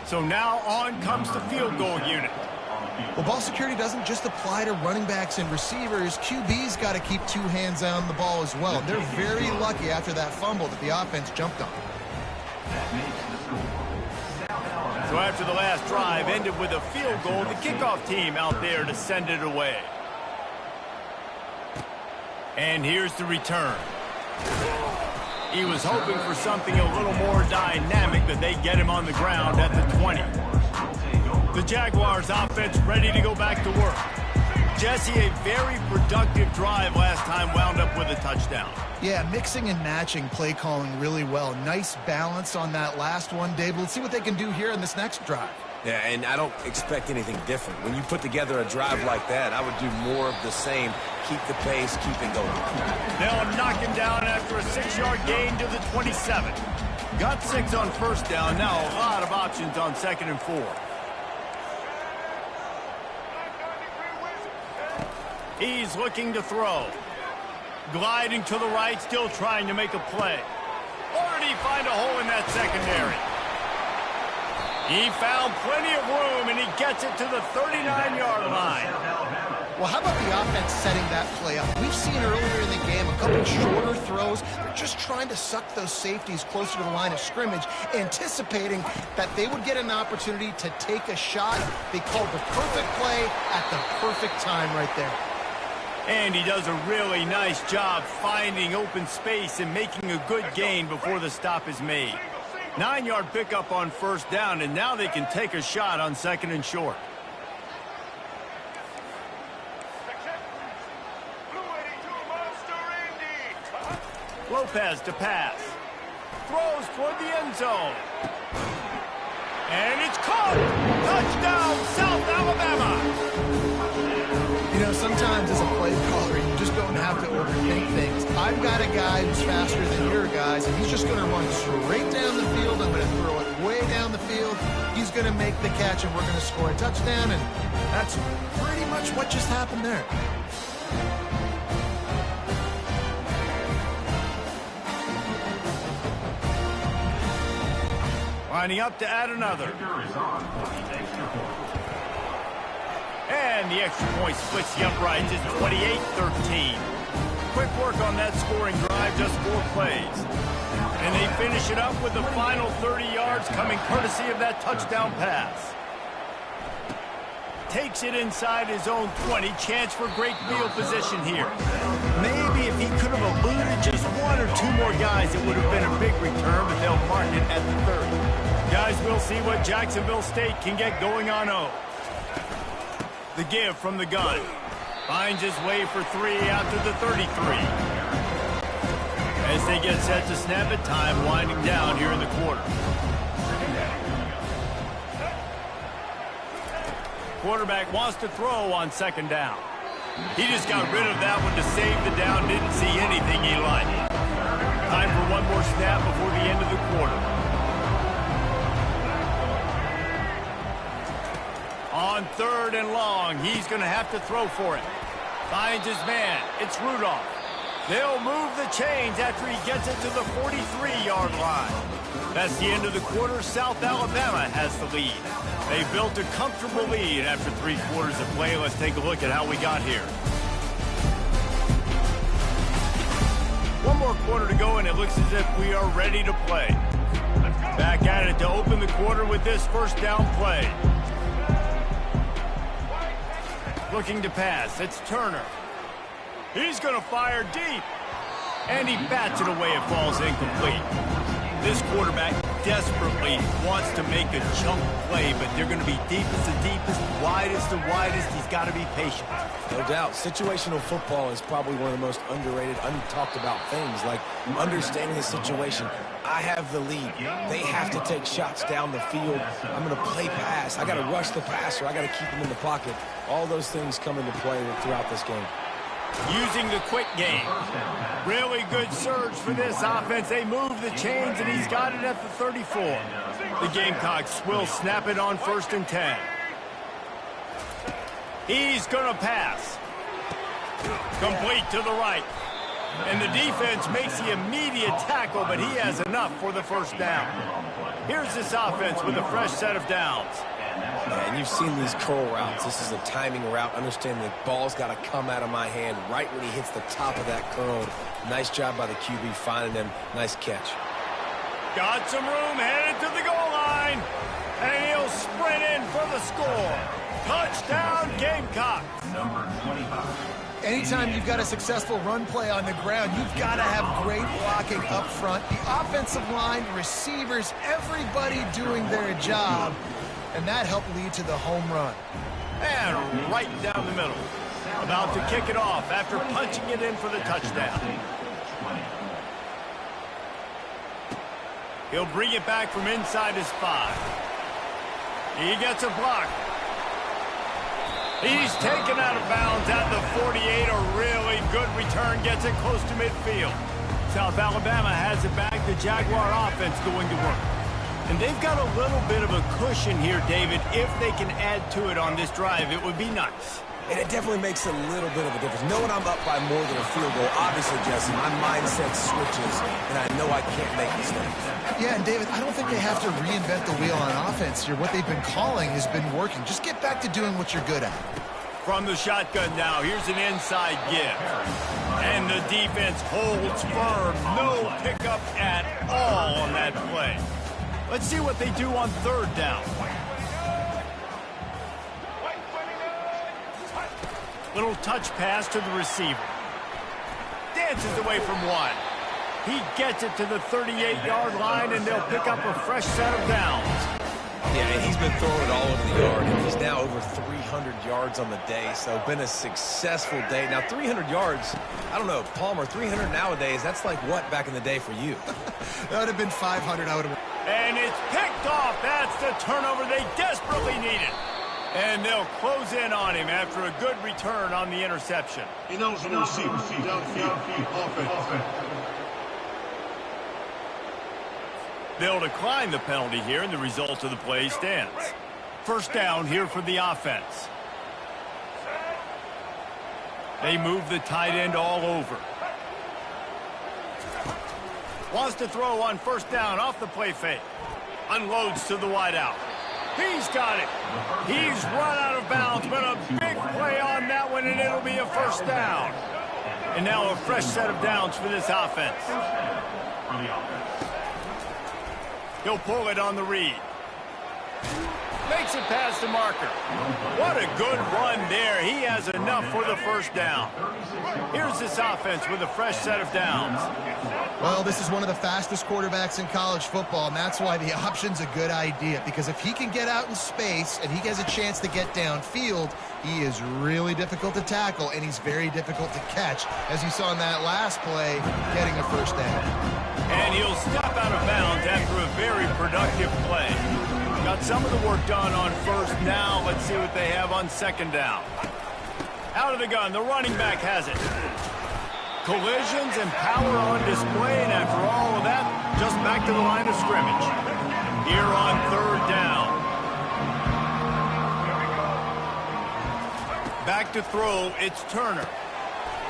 Speaker 1: So now on comes the field goal unit.
Speaker 3: Well, ball security doesn't just apply to running backs and receivers. QB's got to keep 2 hands on the ball as well. They're very lucky after that fumble that the offense jumped on.
Speaker 1: So after the last drive ended with a field goal, the kickoff team out there to send it away. And here's the return. He was hoping for something a little more dynamic, but they get him on the ground at the 20. The Jaguars offense ready to go back to work. Jesse, a very productive drive last time, wound up with a touchdown.
Speaker 3: Yeah, mixing and matching play calling really well. Nice balance on that last one, Dave. Let's see what they can do here in this next drive.
Speaker 2: Yeah, and I don't expect anything different. When you put together a drive like that, I would do more of the same. Keep the pace, keep it going.
Speaker 1: They'll knock him down after a 6-yard gain to the 27. Got 6 on 1st down. Now a lot of options on 2nd and 4. He's looking to throw. Gliding to the right, still trying to make a play. Or did he find a hole in that secondary? He found plenty of room, and he gets it to the 39-yard line.
Speaker 3: Well, how about the offense setting that play up? We've seen earlier in the game a couple shorter throws. They're just trying to suck those safeties closer to the line of scrimmage, anticipating that they would get an opportunity to take a shot. They called the perfect play at the perfect time right there.
Speaker 1: And he does a really nice job finding open space and making a good gain before the stop is made. 9-yard pickup on 1st down, and now they can take a shot on 2nd and short. Lopez to pass. Throws toward the end zone. And it's caught! Touchdown, South Alabama!
Speaker 3: You know, sometimes as a play caller, you just don't have to overthink things. I've got a guy who's faster than your guys, and he's just going to run straight down the field. I'm going to throw it way down the field. He's going to make the catch, and we're going to score a touchdown, and that's pretty much what just happened there.
Speaker 1: Lining up to add another. And the extra point splits the uprights. It's 28-13. Quick work on that scoring drive, just 4 plays. And they finish it up with the final 30 yards coming courtesy of that touchdown pass. Takes it inside his own 20. Chance for great field position here. Maybe if he could have eluded just 1 or 2 more guys, it would have been a big return, but they'll mark it at the 30. Guys, we'll see what Jacksonville State can get going on O. The give from the gun. Finds his way for 3 out to the 33. As they get set to snap it, time winding down here in the quarter. Quarterback wants to throw on 2nd down. He just got rid of that one to save the down. Didn't see anything he liked. Time for one more snap before the end of the quarter. On 3rd and long, he's going to have to throw for it. Finds his man. It's Rudolph. They'll move the chains after he gets it to the 43-yard line. That's the end of the quarter. South Alabama has the lead. They built a comfortable lead after 3 quarters of play. Let's take a look at how we got here. One more quarter to go, and it looks as if we are ready to play. Back at it to open the quarter with this first down play. Looking to pass. It's Turner. He's going to fire deep. And he bats it away. It falls incomplete. This quarterback desperately wants to make a chunk play, but they're going to be deepest to deepest, widest to widest. He's got to be patient.
Speaker 2: No doubt. Situational football is probably one of the most underrated, untalked about things, like understanding the situation. I have the lead. They have to take shots down the field. I'm going to play pass. I got to rush the passer. I got to keep him in the pocket. All those things come into play throughout this game.
Speaker 1: Using the quick game. Really good surge for this offense. They move the chains, and he's got it at the 34. The Gamecocks will snap it on 1st and 10. He's going to pass. Complete to the right. And the defense makes the immediate tackle, but he has enough for the first down. Here's this offense with a fresh set of downs.
Speaker 2: Yeah, and you've seen these curl routes. This is a timing route. Understand the ball's got to come out of my hand right when he hits the top of that curl. Nice job by the QB finding him. Nice catch.
Speaker 1: Got some room, headed to the goal line. And he'll sprint in for the score. Touchdown, Gamecocks.
Speaker 4: Number 25.
Speaker 3: Anytime you've got a successful run play on the ground, you've got to have great blocking up front. The offensive line, receivers, everybody doing their job. And that helped lead to the home run.
Speaker 1: And right down the middle. About to kick it off after punching it in for the touchdown. He'll bring it back from inside his 5. He gets a block. He's taken out of bounds at the 48. A really good return. Gets it close to midfield. South Alabama has it back. The Jaguar offense going to work. And they've got a little bit of a cushion here, David. If they can add to it on this drive, it would be nice.
Speaker 2: And it definitely makes a little bit of a difference. Knowing I'm up by more than a field goal, obviously, Jesse, my mindset switches, and I know I can't make mistakes.
Speaker 3: Yeah, and David, I don't think they have to reinvent the wheel on offense here. What they've been calling has been working. Just get back to doing what you're good at.
Speaker 1: From the shotgun now, here's an inside give. And the defense holds firm. No pickup at all on that play. Let's see what they do on 3rd down. Little touch pass to the receiver. Dances away from 1. He gets it to the 38-yard line, and they'll pick up a fresh set of downs.
Speaker 2: Yeah, and he's been throwing it all over the yard, and he's now over 300 yards on the day, so been a successful day. Now, 300 yards, I don't know, Palmer, 300 nowadays, that's like what back in the day for you?
Speaker 3: That would have been 500. I would have.
Speaker 1: And it's picked off. That's the turnover they desperately needed. And they'll close in on him after a good return on the interception.
Speaker 6: Ineligible receiver, downfield, offense.
Speaker 1: They'll decline the penalty here, and the result of the play stands. First down here for the offense. They move the tight end all over. Wants to throw on 1st down off the play fake. Unloads to the wideout. He's got it. He's run out of bounds, but a big play on that one, and it'll be a 1st down. And now a fresh set of downs for this offense. He'll pull it on the read. Makes it past the marker. What a good run there. He has enough for the 1st down. Here's this offense with a fresh set of downs.
Speaker 3: Well, this is one of the fastest quarterbacks in college football, and that's why the option's a good idea, because if he can get out in space and he has a chance to get downfield, he is really difficult to tackle, and he's very difficult to catch, as you saw in that last play, getting a 1st down.
Speaker 1: And he'll step out of bounds after a very productive play. Got some of the work done on 1st. Now let's see what they have on 2nd down. Out of the gun, the running back has it. Collisions and power on display, and after all of that, just back to the line of scrimmage. Here on 3rd down. Back to throw, it's Turner.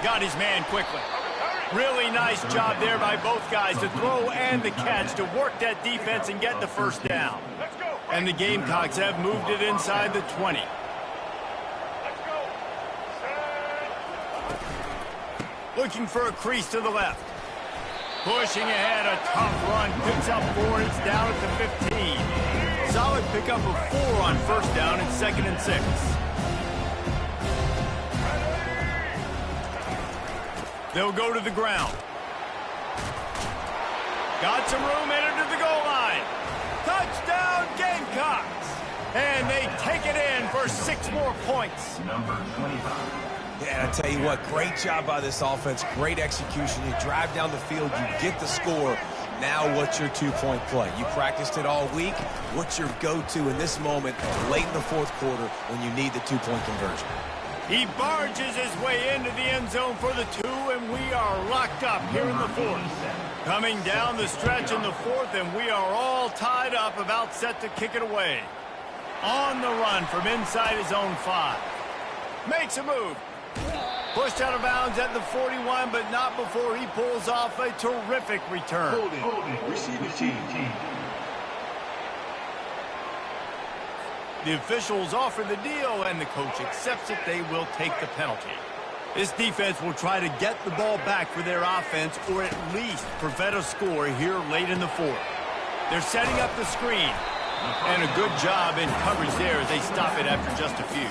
Speaker 1: Got his man quickly. Really nice job there by both guys, the throw and the catch, to work that defense and get the first down. And the Gamecocks have moved it inside the 20. Looking for a crease to the left. Pushing ahead, a tough run, picks up 4, it's down at the 15. Solid pickup of 4 on first down and 2nd and 6. They'll go to the ground. Got some room, entered to the goal line. Touchdown, Gamecocks! And they take it in for 6 more points.
Speaker 4: Number 25.
Speaker 2: Yeah, and I tell you what, great job by this offense, great execution. You drive down the field, you get the score. Now what's your 2-point play? You practiced it all week. What's your go-to in this moment late in the 4th quarter when you need the 2-point conversion?
Speaker 1: He barges his way into the end zone for the 2, and we are locked up here in the 4th. Coming down the stretch in the 4th, and we are all tied up, about set to kick it away. On the run from inside his own 5. Makes a move. Pushed out of bounds at the 41, but not before he pulls off a terrific return.
Speaker 6: Holding. Receiving team.
Speaker 1: The officials offer the deal, and the coach accepts it. They will take the penalty. This defense will try to get the ball back for their offense, or at least prevent a score here late in the 4th. They're setting up the screen, and a good job in coverage there as they stop it after just a few.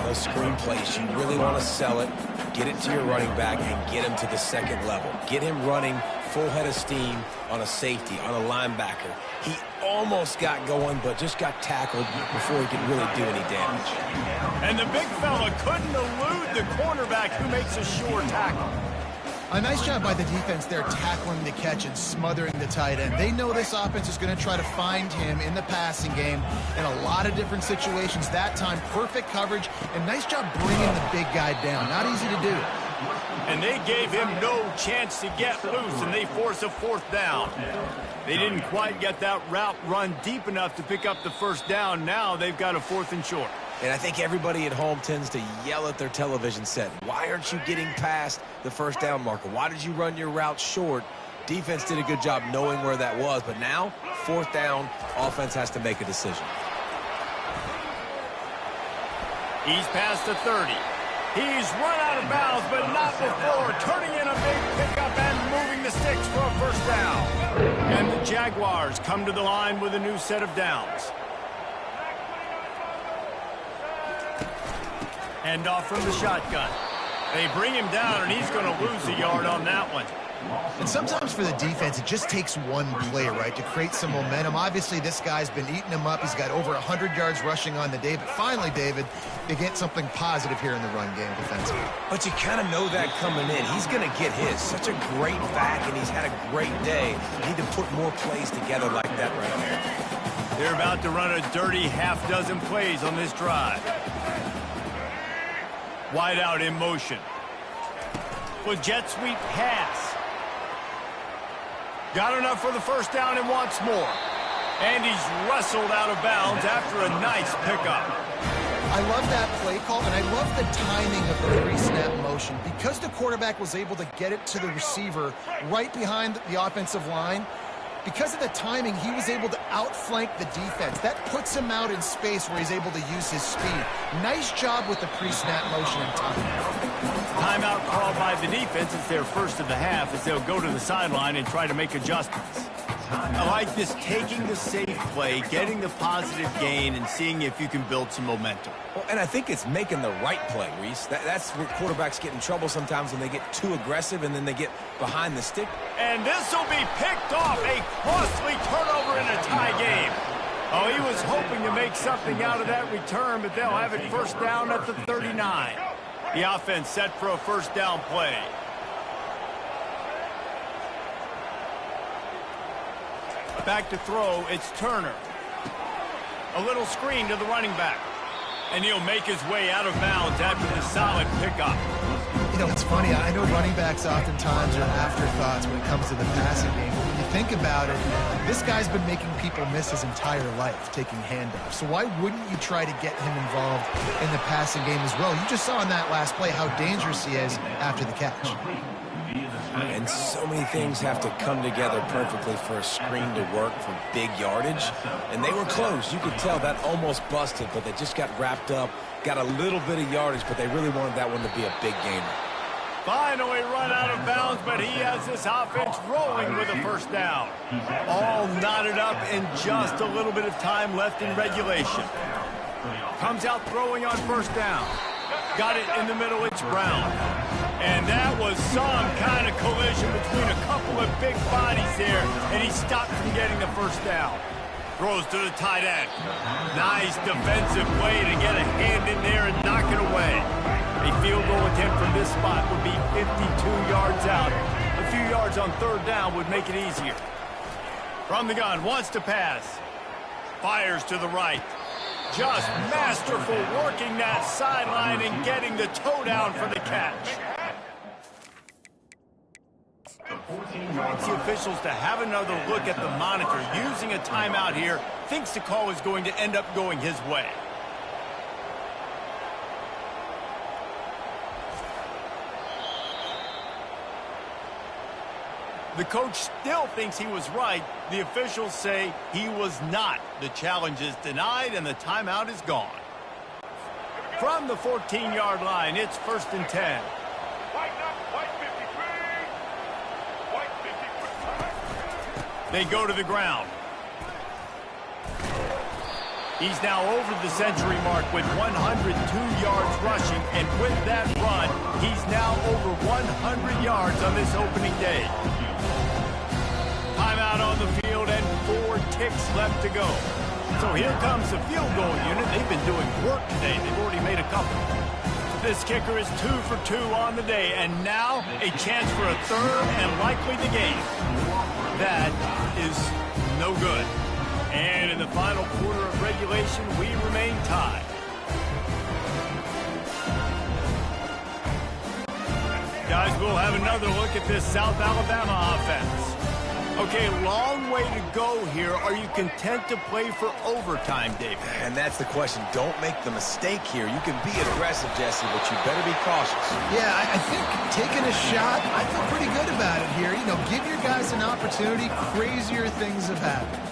Speaker 2: Those screen plays, you really want to sell it, get it to your running back, and get him to the 2nd level. Get him running full head of steam on a safety, on a linebacker. He almost got going, but just got tackled before he could really do any damage.
Speaker 1: And the big fella couldn't elude the cornerback, who makes a sure tackle.
Speaker 3: A nice job by the defense there, tackling the catch and smothering the tight end. They know this offense is going to try to find him in the passing game in a lot of different situations. That time, perfect coverage, and nice job bringing the big guy down. Not easy to do.
Speaker 1: And they gave him no chance to get loose, and they force a 4th down. They didn't quite get that route run deep enough to pick up the first down. Now they've got a 4th and short.
Speaker 2: And I think everybody at home tends to yell at their television set. Why aren't you getting past the first down marker? Why did you run your route short? Defense did a good job knowing where that was, but now, 4th down, offense has to make a decision.
Speaker 1: He's past the 30. He's run out of bounds, but not before turning in a big pickup and moving the sticks for a first down. And the Jaguars come to the line with a new set of downs. Hand off from the shotgun. They bring him down, and he's going to lose a yard on that one.
Speaker 3: And sometimes for the defense, it just takes one play, right, to create some momentum. Obviously, this guy's been eating him up. He's got over 100 yards rushing on the day. But finally, David, they get something positive here in the run game defensively.
Speaker 2: But you kind of know that coming in. He's going to get his. Such a great back, and he's had a great day. Need to put more plays together like that right now.
Speaker 1: They're about to run a dirty half-dozen plays on this drive. Wide out in motion. With jet sweep pass. Got enough for the first down and wants more. And he's wrestled out of bounds after a nice pickup.
Speaker 3: I love that play call, and I love the timing of the pre-snap motion. Because the quarterback was able to get it to the receiver right behind the offensive line, because of the timing, he was able to outflank the defense. That puts him out in space where he's able to use his speed. Nice job with the pre-snap motion and timing.
Speaker 1: Timeout called by the defense. It's their first of the half as they'll go to the sideline and try to make adjustments. I like this, taking the safe play, getting the positive gain, and seeing if you can build some momentum.
Speaker 2: Well, and I think it's making the right play, Reese. That's where quarterbacks get in trouble sometimes when they get too aggressive and then they get behind the stick.
Speaker 1: And this will be picked off. A costly turnover in a tie game. Oh, he was hoping to make something out of that return, but they'll have it first down at the 39. The offense set for a first down play. Back to throw, it's Turner. A little screen to the running back. And he'll make his way out of bounds after the solid pickup.
Speaker 3: You know, it's funny. I know running backs oftentimes are afterthoughts when it comes to the passing game. But when you think about it, this guy's been making people miss his entire life taking handoffs. So why wouldn't you try to get him involved in the passing game as well? You just saw in that last play how dangerous he is after the catch.
Speaker 2: And so many things have to come together perfectly for a screen to work for big yardage. And they were close. You could tell that almost busted, but they just got wrapped up, got a little bit of yardage, but they really wanted that one to be a big gainer.
Speaker 1: Finally run out of bounds, but he has this offense rolling with a first down. All knotted up and just a little bit of time left in regulation. Comes out throwing on first down. Got it in the middle, it's Brown. And that was some kind of collision between a couple of big bodies there, and he stopped from getting the first down. Throws to the tight end. Nice defensive play to get a hand in there and knock it away. A field goal attempt from this spot would be 52 yards out. A few yards on third down would make it easier. From the gun, wants to pass. Fires to the right. Just masterful working that sideline and getting the toe down for the catch. Wants the officials to have another look at the monitor. Using a timeout here, thinks the call is going to end up going his way. The coach still thinks he was right. The officials say he was not. The challenge is denied and the timeout is gone. From the 14-yard line, it's 1st and 10. They go to the ground. He's now over the century mark with 102 yards rushing, and with that run, he's now over 100 yards on this opening day. Timeout on the field and 4 ticks left to go. So here comes the field goal unit. They've been doing work today. They've already made a couple. This kicker is 2 for 2 on the day, and now a chance for a third and likely the game. That is no good. And in the final quarter of regulation, we remain tied. Guys, we'll have another look at this South Alabama offense. Okay, long way to go here. Are you content to play for overtime, David?
Speaker 2: And that's the question. Don't make the mistake here. You can be aggressive, Jesse, but you better be cautious.
Speaker 3: Yeah, I think taking a shot, I feel pretty good about it here. You know, give your guys an opportunity. Crazier things have happened.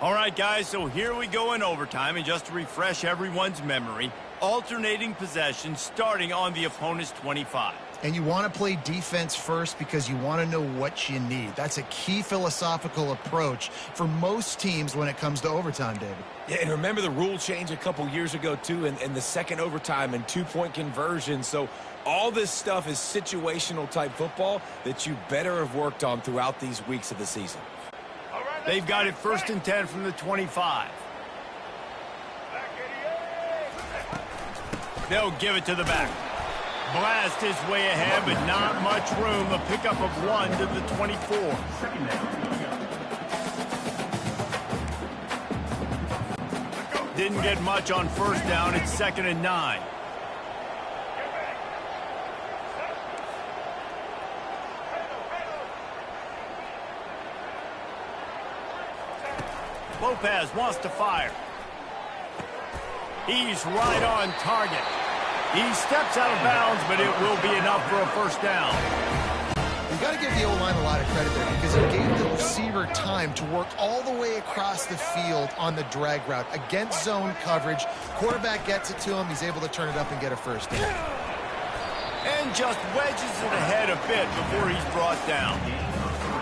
Speaker 1: All right, guys, so here we go in overtime, and just to refresh everyone's memory, alternating possession starting on the opponent's 25.
Speaker 3: And you want to play defense first because you want to know what you need. That's a key philosophical approach for most teams when it comes to overtime, David.
Speaker 2: Yeah, and remember the rule change a couple years ago, too, in the second overtime and 2-point conversion. So all this stuff is situational type football that you better have worked on throughout these weeks of the season.
Speaker 1: They've got it 1st and 10 from the 25. They'll give it to the back. Blast his way ahead, but not much room. A pickup of 1 to the 24. Didn't get much on first down. It's 2nd and 9. Lopez wants to fire. He's right on target. He steps out of bounds, but it will be enough for a first down.
Speaker 3: You've got to give the O-line a lot of credit there because he gave the receiver time to work all the way across the field on the drag route against zone coverage. Quarterback gets it to him. He's able to turn it up and get a first down.
Speaker 1: And just wedges it ahead a bit before he's brought down.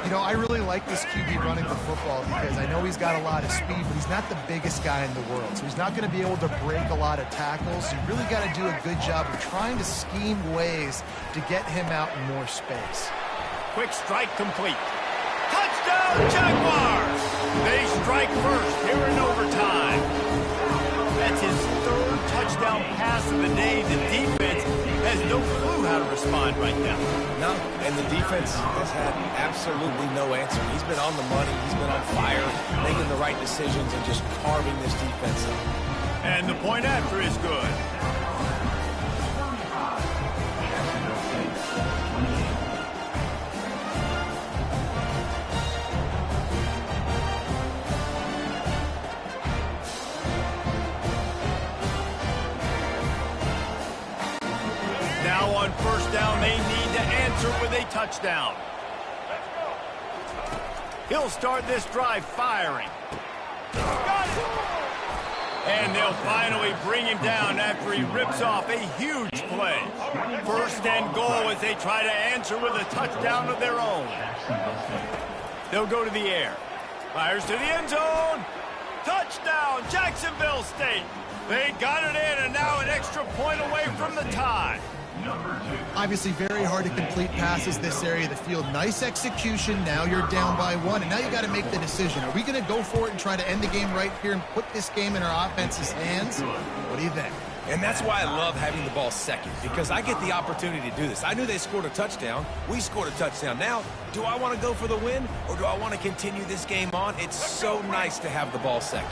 Speaker 3: You know, I really like this QB running the football because I know he's got a lot of speed, but he's not the biggest guy in the world. So he's not going to be able to break a lot of tackles. You really got to do a good job of trying to scheme ways to get him out in more space.
Speaker 1: Quick strike complete. Touchdown, Jaguars! They strike first here in overtime. That's his 3rd touchdown touchdown pass of the day. The defense has no clue how to respond right now.
Speaker 2: No, and the defense has had absolutely no answer. He's been on the money. He's been on fire, making the right decisions and just carving this defense up.
Speaker 1: And the point after is good. Now on first down, they need to answer with a touchdown. He'll start this drive firing. Got it! And they'll finally bring him down after he rips off a huge play. First and goal as they try to answer with a touchdown of their own. They'll go to the air. Fires to the end zone. Touchdown, Jacksonville State. They got it in, and now an extra point away from the tie.
Speaker 3: Obviously very hard to complete passes this area of the field. Nice execution. Now you're down by one, and now you got to make the decision. Are we going to go for it and try to end the game right here and put this game in our offense's hands? What do you think?
Speaker 2: And that's why I love having the ball second, because I get the opportunity to do this. I knew they scored a touchdown. We scored a touchdown. Now, do I want to go for the win, or do I want to continue this game on? It's so nice to have the ball second.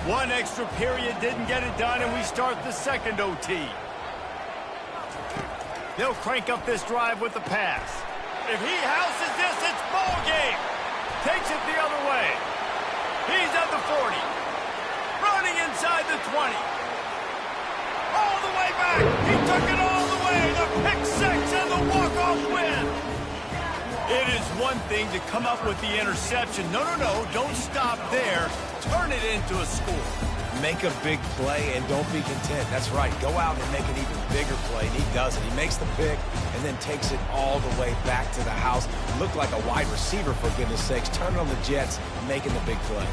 Speaker 1: One extra period didn't get it done, and we start the second OT. They'll crank up this drive with the pass. If he houses this, it's ball game. Takes it the other way. He's at the 40. Running inside the 20. All the way back. He took it all the way. The pick six and the walk-off win. It is one thing to come up with the interception. No, don't stop there. Turn it into a score.
Speaker 2: Make a big play and don't be content. That's right. Go out and make an even bigger play, and he does it. He makes the pick and then takes it all the way back to the house. Looked like a wide receiver, for goodness sakes. Turning on the Jets, making the big play.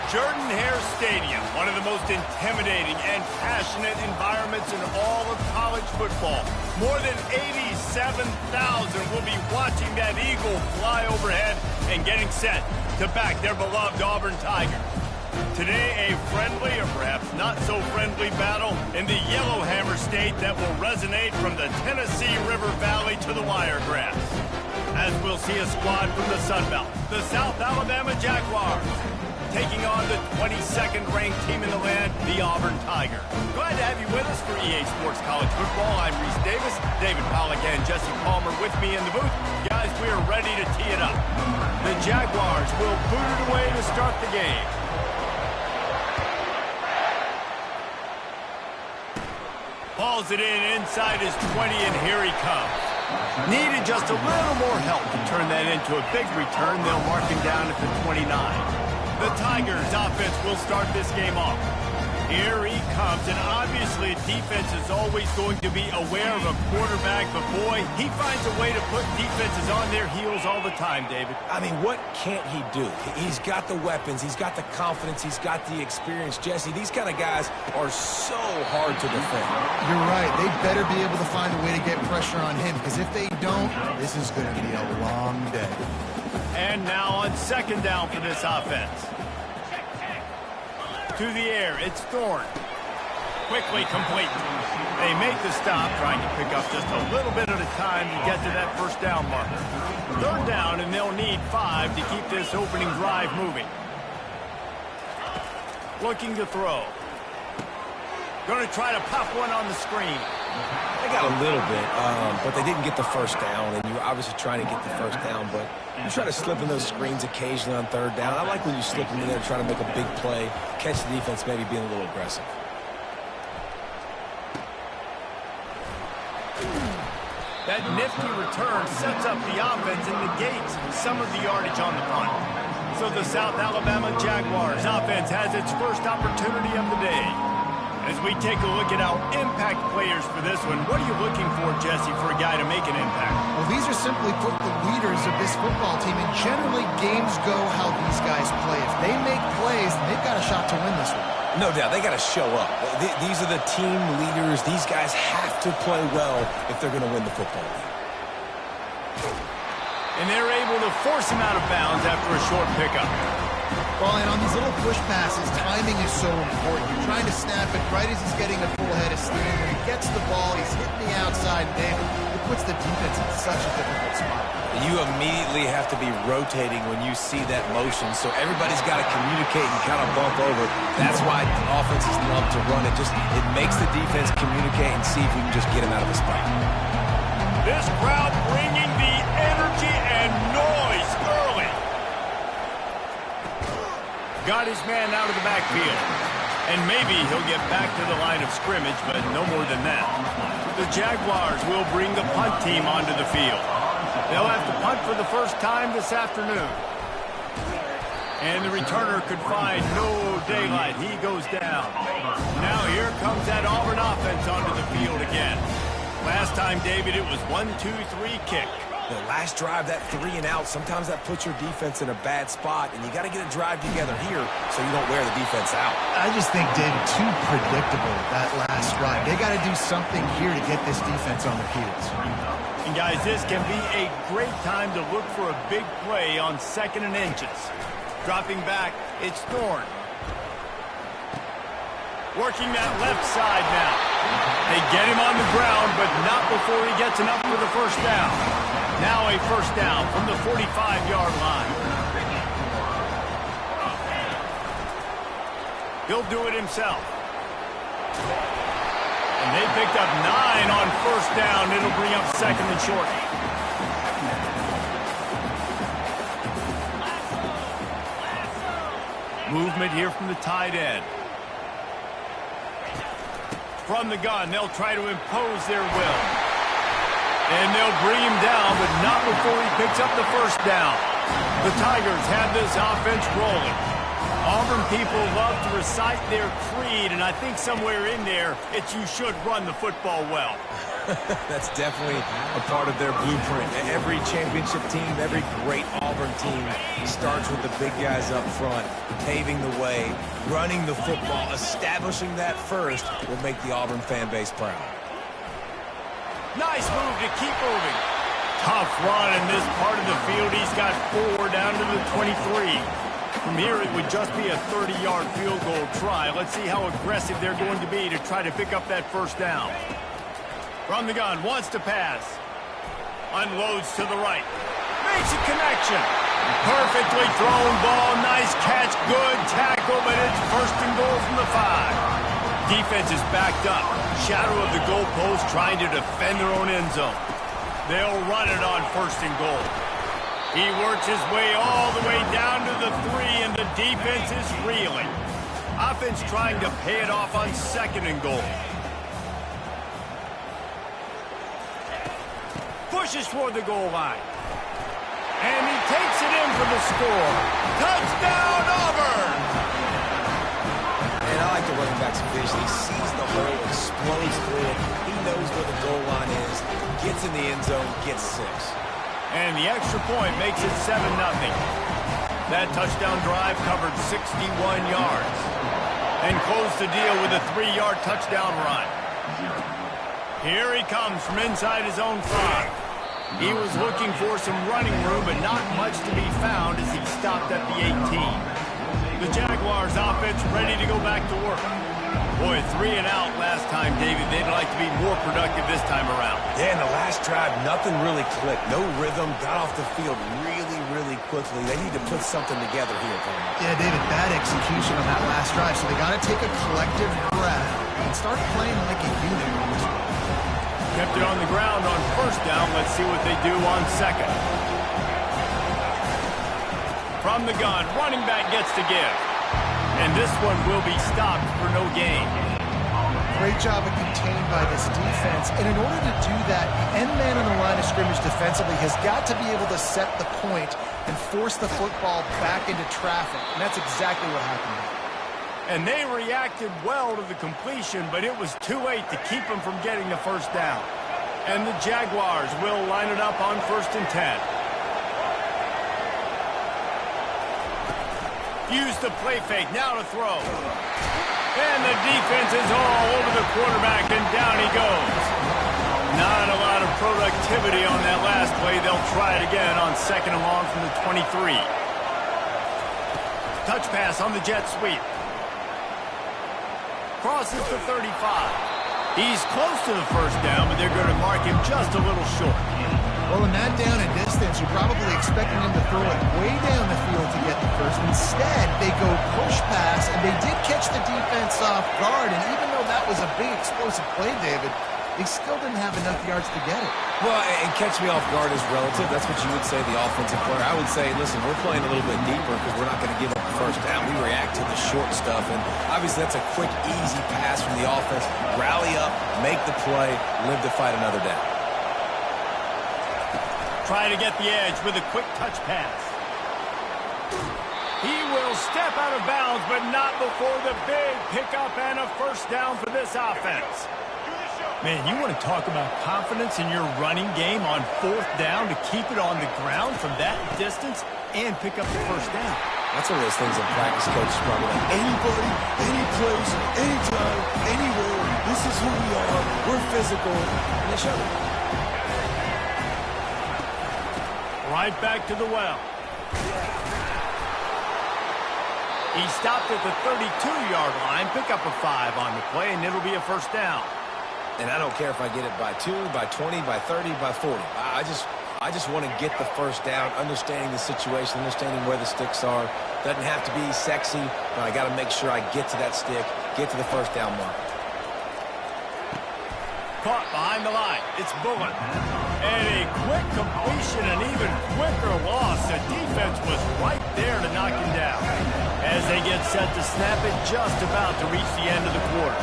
Speaker 1: Jordan-Hare Stadium, one of the most intimidating and passionate environments in all of college football. More than 87,000 will be watching that eagle fly overhead and getting set to back their beloved Auburn Tigers. Today, a friendly or perhaps not so friendly battle in the Yellowhammer State that will resonate from the Tennessee River Valley to the Wiregrass. As we'll see a squad from the Sun Belt, the South Alabama Jaguars, taking on the 22nd ranked team in the land, the Auburn Tigers. Glad to have you with us for EA Sports College Football. I'm Reese Davis, David Pollack and Jesse Palmer with me in the booth. Guys, we are ready to tee it up. The Jaguars will boot it away to start the game. Hauls it in inside his 20, and here he comes. Needed just a little more help to turn that into a big return. They'll mark him down at the 29. The Tigers offense will start this game off. Here he comes, and obviously defense is always going to be aware of a quarterback, but boy, he finds a way to put defenses on their heels all the time, David.
Speaker 2: I mean, what can't he do? He's got the weapons, he's got the confidence, he's got the experience. Jesse, these kind of guys are so hard to defend.
Speaker 3: You're right. They better be able to find a way to get pressure on him, because if they don't, this is going to be a long day.
Speaker 1: And now on second down for this offense. To the air, it's Thorne. Quickly complete. They make the stop, trying to pick up just a little bit at a time to get to that first down marker. Third down, and they'll need 5 to keep this opening drive moving. Looking to throw. Going to try to pop one on the screen.
Speaker 2: They got a little bit, but they didn't get the first down, and you're obviously trying to get the first down, but you try to slip in those screens occasionally on third down. I like when you slip them in there trying to make a big play, catch the defense maybe being a little aggressive.
Speaker 1: That nifty return sets up the offense and negates some of the yardage on the punt. So the South Alabama Jaguars offense has its first opportunity of the day. As we take a look at our impact players for this one, what are you looking for, Jesse, for a guy to make an impact?
Speaker 3: Well, these are simply put the leaders of this football team, and generally games go how these guys play. If they make plays, they've got a shot to win this one.
Speaker 2: No doubt, they got to show up. These are the team leaders. These guys have to play well if they're going to win the football game.
Speaker 1: And they're able to force him out of bounds after a short pickup.
Speaker 3: Well, and on these little push passes, timing is so important. You're trying to snap it right as he's getting a full head of steam. When he gets the ball, he's hitting the outside, and it puts the defense in such a difficult spot.
Speaker 2: You immediately have to be rotating when you see that motion, so everybody's got to communicate and kind of bump over. That's why offenses love to run it. It makes the defense communicate and see if we can just get him out of his spot.
Speaker 1: This crowd bringing the energy and noise early. Got his man out of the backfield. And maybe he'll get back to the line of scrimmage, but no more than that. The Jaguars will bring the punt team onto the field. They'll have to punt for the first time this afternoon. And the returner could find no daylight. He goes down. Now here comes that Auburn offense onto the field again. Last time, David, it was 1-2-3 kick.
Speaker 2: The last drive, that 3 and out, sometimes that puts your defense in a bad spot, and you got to get a drive together here so you don't wear the defense out.
Speaker 3: I just think, David, too predictable, that last drive. They got to do something here to get this defense on their heels.
Speaker 1: And, guys, this can be a great time to look for a big play on 2nd and inches. Dropping back, it's Thorne. Working that left side now. They get him on the ground, but not before he gets enough for the first down. Now a first down from the 45-yard line. He'll do it himself. And they picked up 9 on first down. It'll bring up 2nd and short. Movement here from the tight end. From the gun, they'll try to impose their will. And they'll bring him down, but not before he picks up the first down. The Tigers have this offense rolling. On Auburn people love to recite their creed, and I think somewhere in there, it's you should run the football well.
Speaker 2: That's definitely a part of their blueprint. Every championship team, every great Auburn team starts with the big guys up front, paving the way, running the football, establishing that first will make the Auburn fan base proud.
Speaker 1: Nice move to keep moving. Tough run in this part of the field. He's got 4 down to the 23. From here, it would just be a 30-yard field goal try. Let's see how aggressive they're going to be to try to pick up that first down. From the gun, wants to pass. Unloads to the right. Makes a connection. Perfectly thrown ball. Nice catch. Good tackle, but it's first and goal from the 5. Defense is backed up. Shadow of the goalpost trying to defend their own end zone. They'll run it on first and goal. He works his way all the way down to the 3, and the defense is reeling. Offense trying to pay it off on second and goal. Pushes toward the goal line. And he takes it in for the score. Touchdown, Auburn!
Speaker 2: And I like the running back's vision. He sees the hole, explodes through it. He knows where the goal line is, gets in the end zone, gets 6.
Speaker 1: And the extra point makes it 7-0. That touchdown drive covered 61 yards. And closed the deal with a 3-yard touchdown run. Here he comes from inside his own 5. He was looking for some running room, but not much to be found as he stopped at the 18. The Jaguars offense ready to go back to work. Boy, 3 and out last time, David. They'd like to be more productive this time around.
Speaker 2: Yeah, in the last drive, nothing really clicked. No rhythm, got off the field really, really quickly. They need to put something together here, Coleman.
Speaker 3: Yeah, David, bad execution on that last drive, so they got to take a collective breath and start playing like a unit on this one.
Speaker 1: Kept it on the ground on first down. Let's see what they do on second. From the gun, running back gets to give. And this one will be stopped for no gain.
Speaker 3: Great job of contained by this defense. And in order to do that, the end man on the line of scrimmage defensively has got to be able to set the point and force the football back into traffic. And that's exactly what happened.
Speaker 1: And they reacted well to the completion, but it was too late to keep them from getting the first down. And the Jaguars will line it up on 1st and 10. Use the play fake, now to throw. And the defense is all over the quarterback, and down he goes. Not a lot of productivity on that last play. They'll try it again on 2nd and long from the 23. Touch pass on the jet sweep. Crosses to 35. He's close to the first down, but they're going to mark him just a little short.
Speaker 3: Well, in that down and distance, you're probably expecting him to throw it way down the field to get the first. Instead, they go push pass, and they did catch the defense off guard. And even though that was a big explosive play, David, they still didn't have enough yards to get it.
Speaker 2: Well, and catch me off guard is relative. That's what you would say, the offensive player. I would say, listen, we're playing a little bit deeper because we're not going to give up the first down. We react to the short stuff, and obviously that's a quick, easy pass from the offense. Rally up, make the play, live to fight another down.
Speaker 1: Try to get the edge with a quick touch pass. He will step out of bounds, but not before the big pickup and a first down for this offense. Man, you want to talk about confidence in your running game on 4th down to keep it on the ground from that distance and pick up the first down.
Speaker 2: That's one of those things in practice, coaches probably like, anybody, any place, anytime, anywhere, this is who we are, we're physical, and they show it.
Speaker 1: Right back to the well. He stopped at the 32-yard line, pick up a 5 on the play, and it'll be a first down.
Speaker 2: And I don't care if I get it by 2, by 20, by 30, by 40. I just want to get the first down, understanding the situation, understanding where the sticks are. Doesn't have to be sexy, but I got to make sure I get to that stick, get to the first down mark.
Speaker 1: Caught behind the line. It's Bullen. And a quick completion, an even quicker loss. The defense was right there to knock him down. As they get set to snap it, just about to reach the end of the quarter.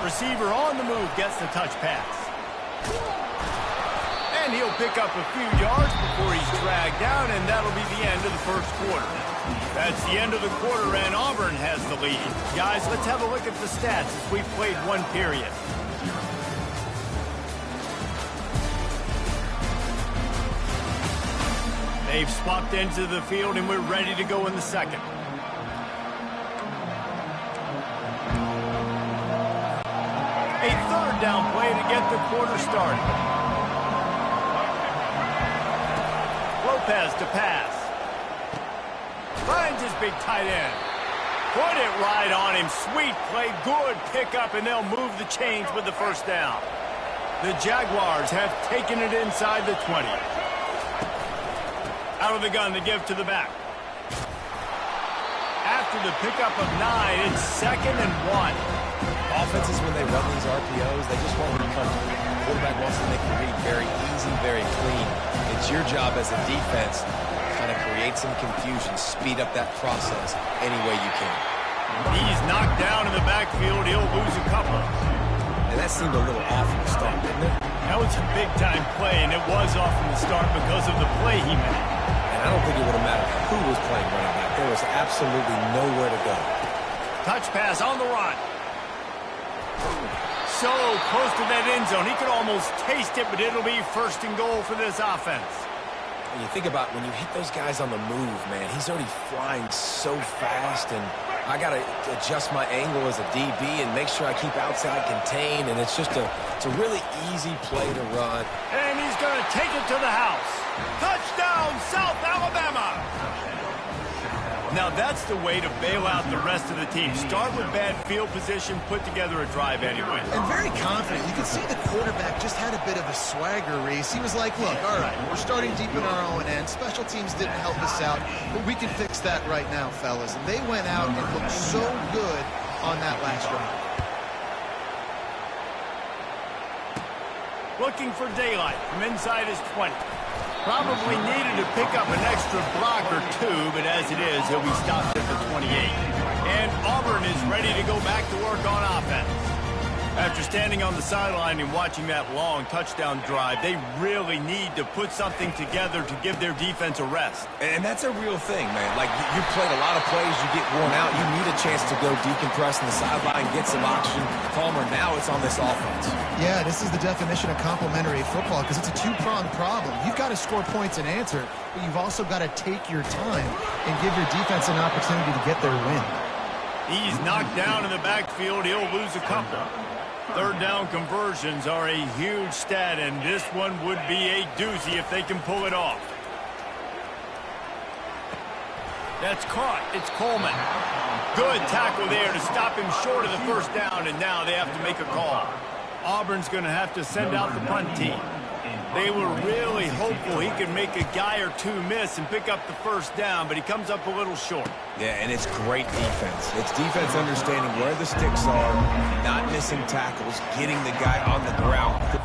Speaker 1: Receiver on the move gets the touch pass. And and he'll pick up a few yards before he's dragged down, and that'll be the end of the first quarter. That's the end of the quarter, and Auburn has the lead. Guys, let's have a look at the stats as we've played one period. They've swapped into the field, and we're ready to go in the second. A third down play to get the quarter started. Lopez to pass. Finds his big tight end. Put it right on him. Sweet play. Good pickup, and they'll move the chains with the first down. The Jaguars have taken it inside the 20. Out of the gun to give to the back. After the pickup of 9, it's 2nd and 1.
Speaker 2: Offenses, when they run these RPOs, they just won't be comfortable. The quarterback wants to make the read very easy, very clean. It's your job as a defense to kind of create some confusion, speed up that process any way you can.
Speaker 1: He's knocked down in the backfield. He'll lose a couple.
Speaker 2: And that seemed a little off from the start, didn't it?
Speaker 1: That was a big-time play, and it was off from the start because of the play he made.
Speaker 2: And I don't think it would have mattered who was playing running back. There was absolutely nowhere to go.
Speaker 1: Touch pass on the run. So close to that end zone. He could almost taste it, but it'll be 1st and goal for this offense.
Speaker 2: When you think about when you hit those guys on the move, man, he's already flying so fast, and I got to adjust my angle as a DB and make sure I keep outside contained, and it's just it's a really easy play to run.
Speaker 1: And he's going to take it to the house. Touchdown, South Alabama! Now that's the way to bail out the rest of the team. Start with bad field position, put together a drive anyway.
Speaker 3: And very confident. You can see the quarterback just had a bit of a swagger, Reese. He was like, look, all right, we're starting deep in our own end. Special teams didn't help us out, but we can fix that right now, fellas. And they went out and looked so good on that last drive.
Speaker 1: Looking for daylight from inside his 20. Probably needed to pick up an extra block or two, but as it is, he'll be stopped at the 28. And Auburn is ready to go back to work on offense. After standing on the sideline and watching that long touchdown drive, they really need to put something together to give their defense a rest.
Speaker 2: And that's a real thing, man. Like, you played a lot of plays, you get worn out, you need a chance to go decompress on the sideline, get some oxygen. Palmer, now it's on this offense.
Speaker 3: Yeah, this is the definition of complementary football because it's a two-pronged problem. You've got to score points and answer, but you've also got to take your time and give your defense an opportunity to get their win.
Speaker 1: He's knocked down in the backfield. He'll lose a couple. Third down conversions are a huge stat, and this one would be a doozy if they can pull it off. That's caught. It's Coleman. Good tackle there to stop him short of the first down, and now they have to make a call. Auburn's going to have to send out the punt team. They were really hopeful he could make a guy or two miss and pick up the first down, but he comes up a little short.
Speaker 2: Yeah, and it's great defense. It's defense understanding where the sticks are, not missing tackles, getting the guy on the ground.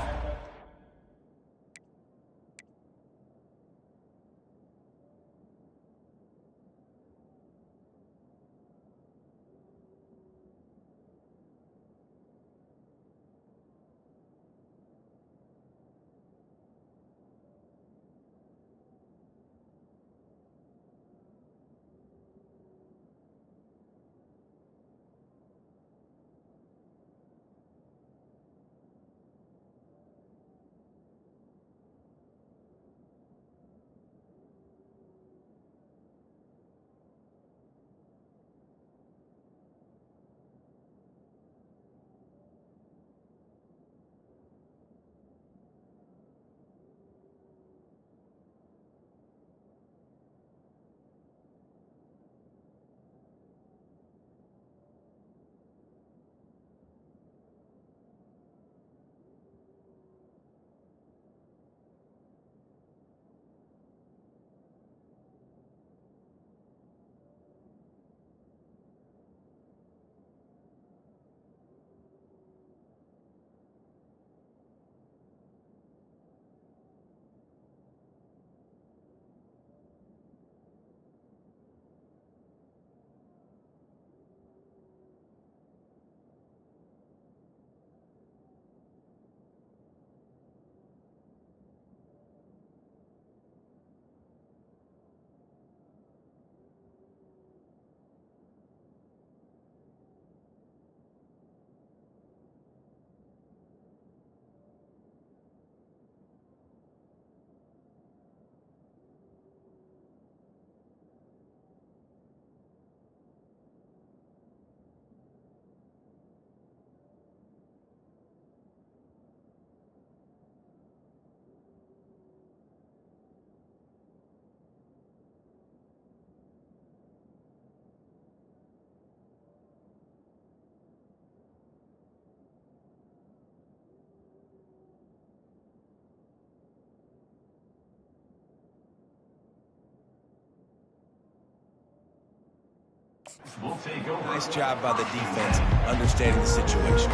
Speaker 4: will take over.
Speaker 2: Nice job by the defense understanding the situation.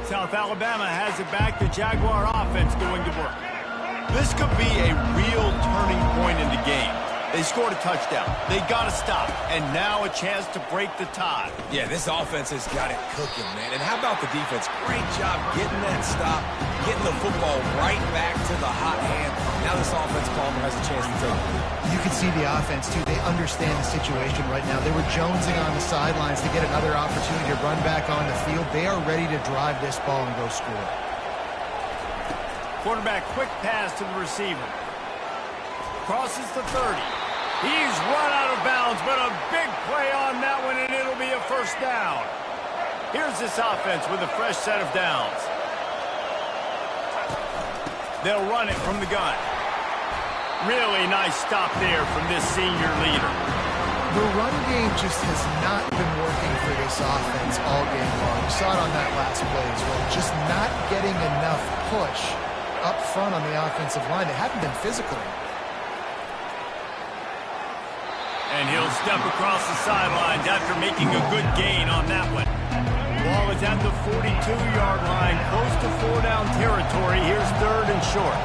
Speaker 1: South Alabama has it back. The Jaguar offense going to work. This could be a real turning point in the game. They scored a touchdown. They got to stop. And now a chance to break the tie.
Speaker 2: Yeah, this offense has got it cooking, man. And how about the defense? Great job getting that stop, getting the football right back to the hot hand. Now this offense, Palmer, has a chance to take it.
Speaker 3: You can see the offense, too. They understand the situation right now. They were jonesing on the sidelines to get another opportunity to run back on the field. They are ready to drive this ball and go score.
Speaker 1: Quarterback, quick pass to the receiver. Crosses the 30. He's run out of bounds, but a big play on that one, and it'll be a first down. Here's this offense with a fresh set of downs. They'll run it from the gun. Really nice stop there from this senior leader.
Speaker 3: The run game just has not been working for this offense all game long. We saw it on that last play as well. Just not getting enough push up front on the offensive line. They haven't been physical.
Speaker 1: And he'll step across the sidelines after making a good gain on that one. Ball is at the 42-yard line, close to 4-down territory. Here's 3rd and short.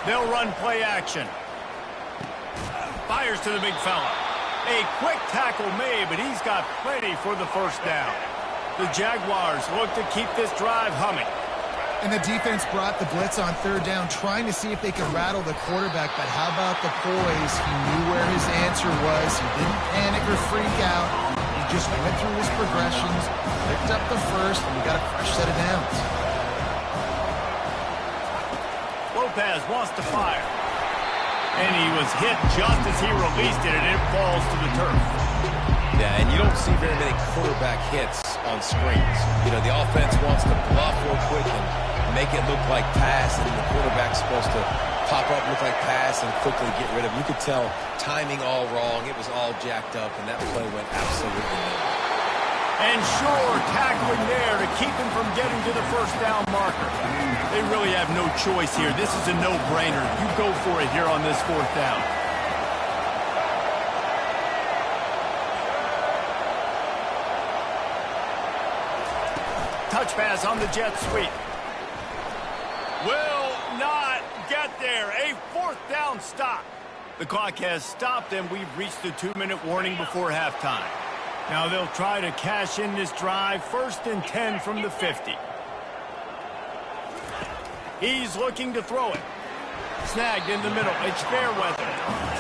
Speaker 1: They'll run play action. Fires to the big fella. A quick tackle made, but he's got plenty for the first down. The Jaguars look to keep this drive humming.
Speaker 3: And the defense brought the blitz on 3rd down, trying to see if they could rattle the quarterback. But how about the poise? He knew where his answer was. He didn't panic or freak out. He just went through his progressions, picked up the first, and he got a fresh set of downs.
Speaker 1: Lopez wants to fire. And he was hit just as he released it, and it falls to the turf.
Speaker 2: Yeah, and you don't see very many quarterback hits on screens. You know, the offense wants to bluff real quick and make it look like pass, and the quarterback's supposed to pop up, look like pass, and quickly get rid of it. You could tell timing all wrong. It was all jacked up, and that play went absolutely nowhere.
Speaker 1: And sure, tackling there to keep him from getting to the first down marker. They really have no choice here. This is a no-brainer. You go for it here on this 4th down. Touch pass on the jet sweep. Will not get there. A 4th down stop. The clock has stopped, and we've reached the 2-minute warning before halftime. Now they'll try to cash in this drive. 1st and 10 from the 50. He's looking to throw it. Snagged in the middle. It's Fairweather.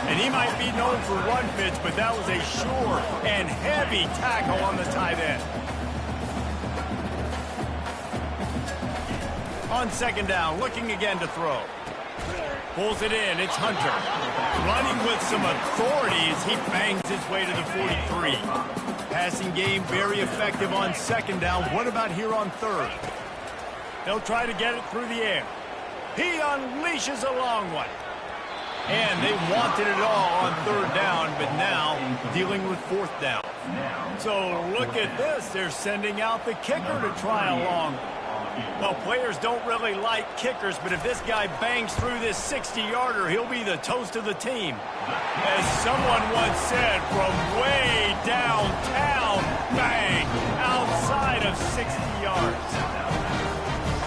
Speaker 1: And he might be known for one pitch, but that was a sure and heavy tackle on the tight end. On 2nd down, looking again to throw. Pulls it in. It's Hunter. Running with some authority as he bangs his way to the 43. Passing game very effective on 2nd down. What about here on 3rd? They'll try to get it through the air. He unleashes a long one. And they wanted it all on 3rd down, but now dealing with 4th down. So look at this. They're sending out the kicker to try a long one. Well, players don't really like kickers, but if this guy bangs through this 60-yarder, he'll be the toast of the team. As someone once said, from way downtown, bang, outside of 60 yards.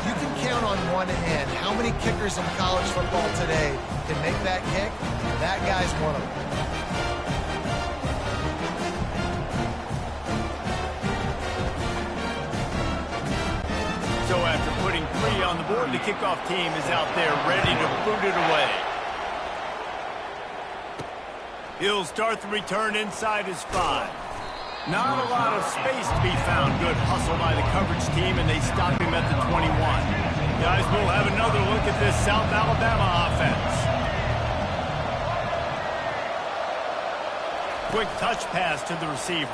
Speaker 3: You can count on one hand how many kickers in college football today can make that kick. That guy's one of them.
Speaker 1: So after putting 3 on the board, the kickoff team is out there ready to boot it away. He'll start the return inside his 5. Not a lot of space to be found. Good hustle by the coverage team, and they stop him at the 21. Guys, we'll have another look at this South Alabama offense. Quick touch pass to the receiver.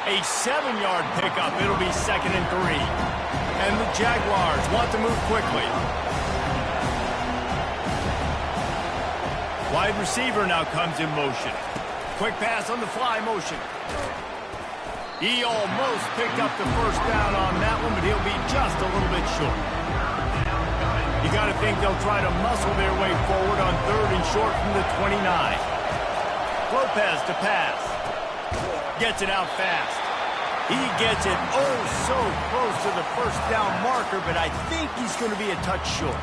Speaker 1: A 7-yard pickup. It'll be 2nd and 3. And the Jaguars want to move quickly. Wide receiver now comes in motion. Quick pass on the fly motion. He almost picked up the first down on that one, but he'll be just a little bit short. got to think they'll try to muscle their way forward on 3rd and short from the 29. Lopez to pass. Gets it out fast. He gets it oh so close to the first down marker, but I think he's going to be a touch short.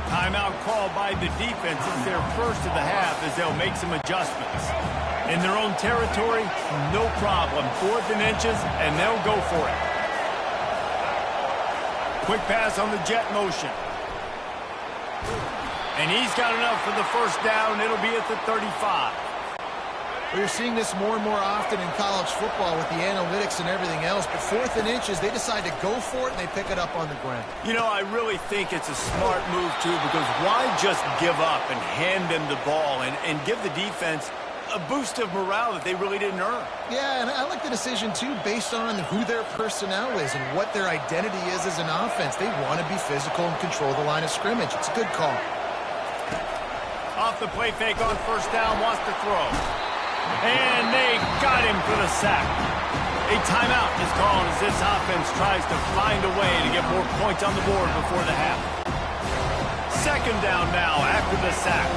Speaker 1: Timeout called by the defense. It's their first of the half as they'll make some adjustments. In their own territory, no problem. 4th and inches, and they'll go for it. Quick pass on the jet motion. And he's got enough for the first down. It'll be at the 35.
Speaker 3: We're seeing this more and more often in college football with the analytics and everything else, but 4th and inches, they decide to go for it, and they pick it up on the ground.
Speaker 1: You know, I really think it's a smart move, too, because why just give up and hand them the ball and give the defense a boost of morale that they really didn't earn?
Speaker 3: Yeah, and I like the decision, too, based on who their personnel is and what their identity is as an offense. They want to be physical and control the line of scrimmage. It's a good call.
Speaker 1: Off the play fake on first down, wants to throw. And they got him for the sack. A timeout is called as this offense tries to find a way to get more points on the board before the half. 2nd down now after the sack.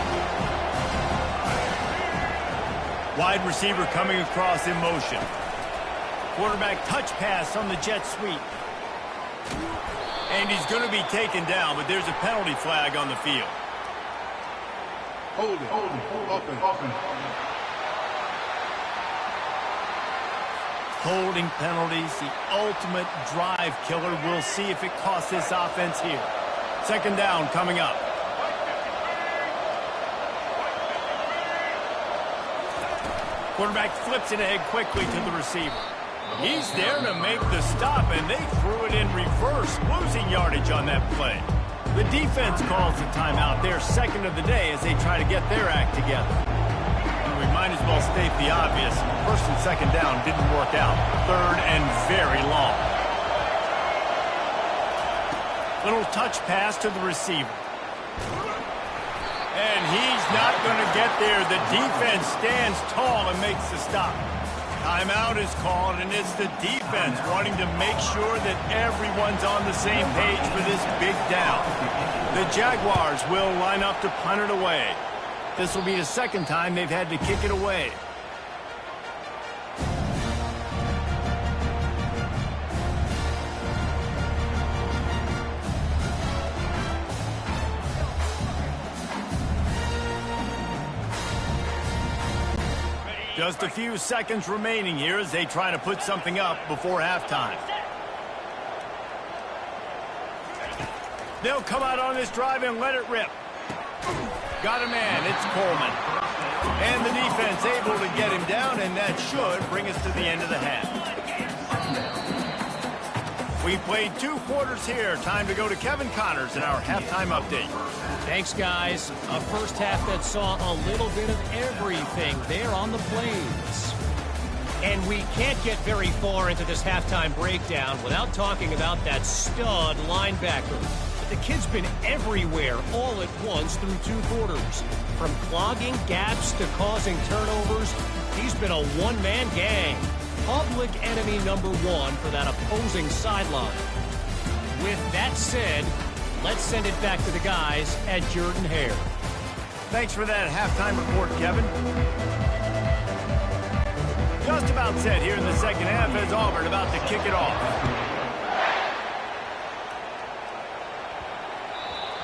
Speaker 1: Wide receiver coming across in motion. Quarterback touch pass on the jet sweep. And he's going to be taken down, but there's a penalty flag on the field.
Speaker 6: Hold it.
Speaker 1: Holding penalties, the ultimate drive killer. We'll see if it costs this offense here. 2nd down coming up. Quarterback flips it ahead quickly to the receiver. He's there to make the stop, and they threw it in reverse, losing yardage on that play. The defense calls the timeout, their 2nd of the day, as they try to get their act together. We might as well state the obvious. 1st and 2nd down didn't work out. 3rd and very long. Little touch pass to the receiver. And he's not going to get there. The defense stands tall and makes the stop. Timeout is called, and it's the defense wanting to make sure that everyone's on the same page for this big down. The Jaguars will line up to punt it away. This will be the 2nd time they've had to kick it away. Just a few seconds remaining here as they try to put something up before halftime. They'll come out on this drive and let it rip. Got a man, it's Coleman. And the defense able to get him down, and that should bring us to the end of the half. We played 2 quarters here. Time to go to Kevin Connors in our halftime update.
Speaker 5: Thanks, guys. A first half that saw a little bit of everything there on the Plains. And we can't get very far into this halftime breakdown without talking about that stud linebacker. The kid's been everywhere all at once through 2 quarters. From clogging gaps to causing turnovers, he's been a one-man gang. Public enemy number 1 for that opposing sideline. With that said, let's send it back to the guys at Jordan Hare.
Speaker 1: Thanks for that halftime report, Kevin. Just about set here in the 2nd half as Auburn about to kick it off.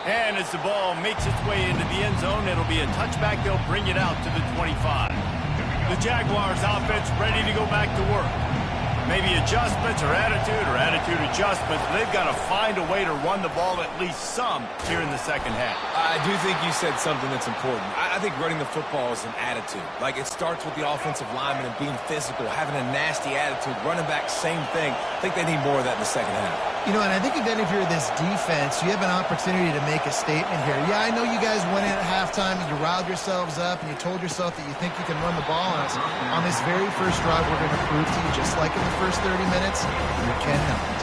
Speaker 1: And as the ball makes its way into the end zone, it'll be a touchback. They'll bring it out to the 25. The Jaguars offense ready to go back to work. Maybe adjustments or attitude adjustments. They've got to find a way to run the ball at least some here in the 2nd half.
Speaker 2: I do think you said something that's important. I think running the football is an attitude. Like, it starts with the offensive lineman and being physical, having a nasty attitude. Running back, same thing. I think they need more of that in the 2nd half.
Speaker 3: You know, and I think then if you're this defense, you have an opportunity to make a statement here. Yeah, I know you guys went in at halftime and you riled yourselves up and you told yourself that you think you can run the ball on us. On this very first drive, we're going to prove to you, just like in the first 30 minutes, you cannot.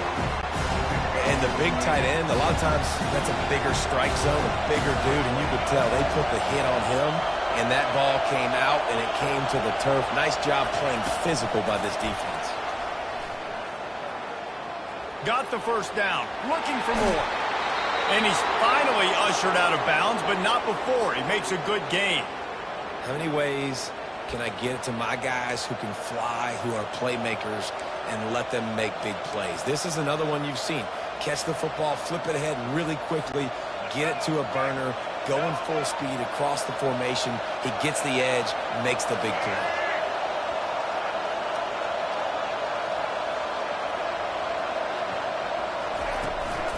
Speaker 2: And the big tight end, a lot of times that's a bigger strike zone, a bigger dude, and you could tell they put the hit on him, and that ball came out, and it came to the turf. Nice job playing physical by this defense.
Speaker 1: Got the first down, looking for more. And he's finally ushered out of bounds, but not before. He makes a good gain.
Speaker 2: How many ways can I get it to my guys who can fly, who are playmakers, and let them make big plays? This is another one you've seen. Catch the football, flip it ahead really quickly, get it to a burner, going full speed across the formation. He gets the edge, makes the big play.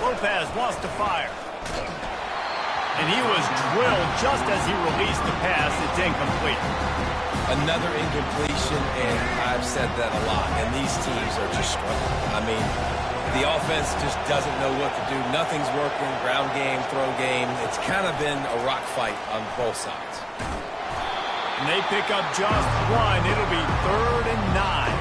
Speaker 1: Lopez wants to fire. And he was drilled just as he released the pass. It's incomplete.
Speaker 2: Another incompletion, and I've said that a lot, and these teams are just struggling. I mean, the offense just doesn't know what to do. Nothing's working, ground game, throw game. It's kind of been a rock fight on both sides.
Speaker 1: And they pick up just one. It'll be 3rd and 9.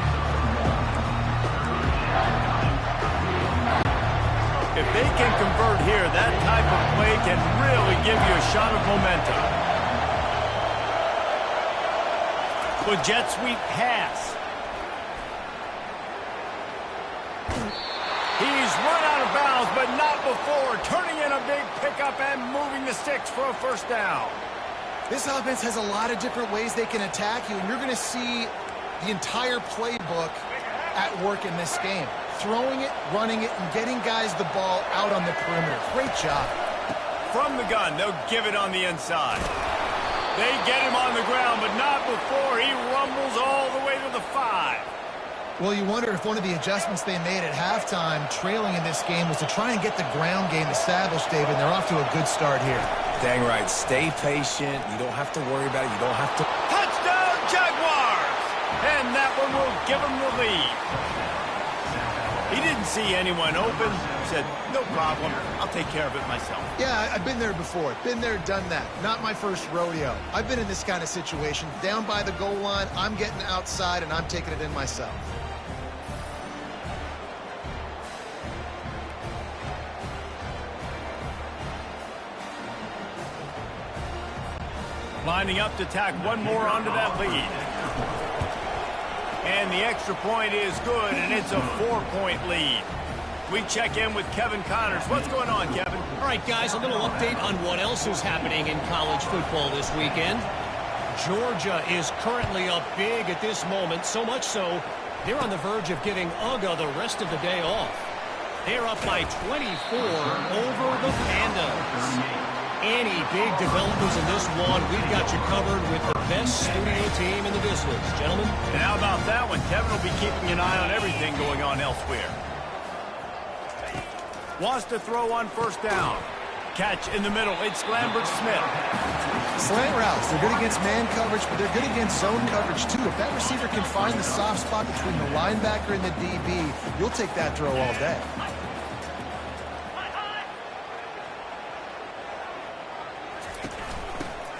Speaker 1: If they can convert here, that type of play can really give you a shot of momentum. The jet sweep pass. He's run out of bounds, but not before. Turning in a big pickup and moving the sticks for a first down.
Speaker 3: This offense has a lot of different ways they can attack you, and you're going to see the entire playbook at work in this game. Throwing it, running it, and getting guys the ball out on the perimeter. Great job.
Speaker 1: From the gun, they'll give it on the inside. They get him on the ground, but not before he rumbles all the way to the 5.
Speaker 3: Well, you wonder if one of the adjustments they made at halftime, trailing in this game, was to try and get the ground game established, David. They're off to a good start here.
Speaker 2: Dang right. Stay patient. You don't have to worry about it. You don't have to...
Speaker 1: Touchdown, Jaguars! And that one will give them the lead. He didn't see anyone open. Said, no problem. I'll take care of it myself.
Speaker 3: Yeah, I've been there before. Been there, done that. Not my first rodeo. I've been in this kind of situation. Down by the goal line, I'm getting outside, and I'm taking it in myself.
Speaker 1: Lining up to tack one more onto that lead. And the extra point is good, and it's a 4-point lead. We check in with Kevin Connors. What's going on, Kevin?
Speaker 5: All right, guys, a little update on what else is happening in college football this weekend. Georgia is currently up big at this moment, so much so they're on the verge of giving UGA the rest of the day off. They're up by 24 over the Pandas. Any big developments in this one, we've got you covered with the best studio team in the business. Gentlemen?
Speaker 1: And how about that one? Kevin will be keeping an eye on everything going on elsewhere. Wants to throw on first down. Catch in the middle. It's Lambert-Smith.
Speaker 3: Slant routes. They're good against man coverage, but they're good against zone coverage, too. If that receiver can find the soft spot between the linebacker and the DB, you'll take that throw all day.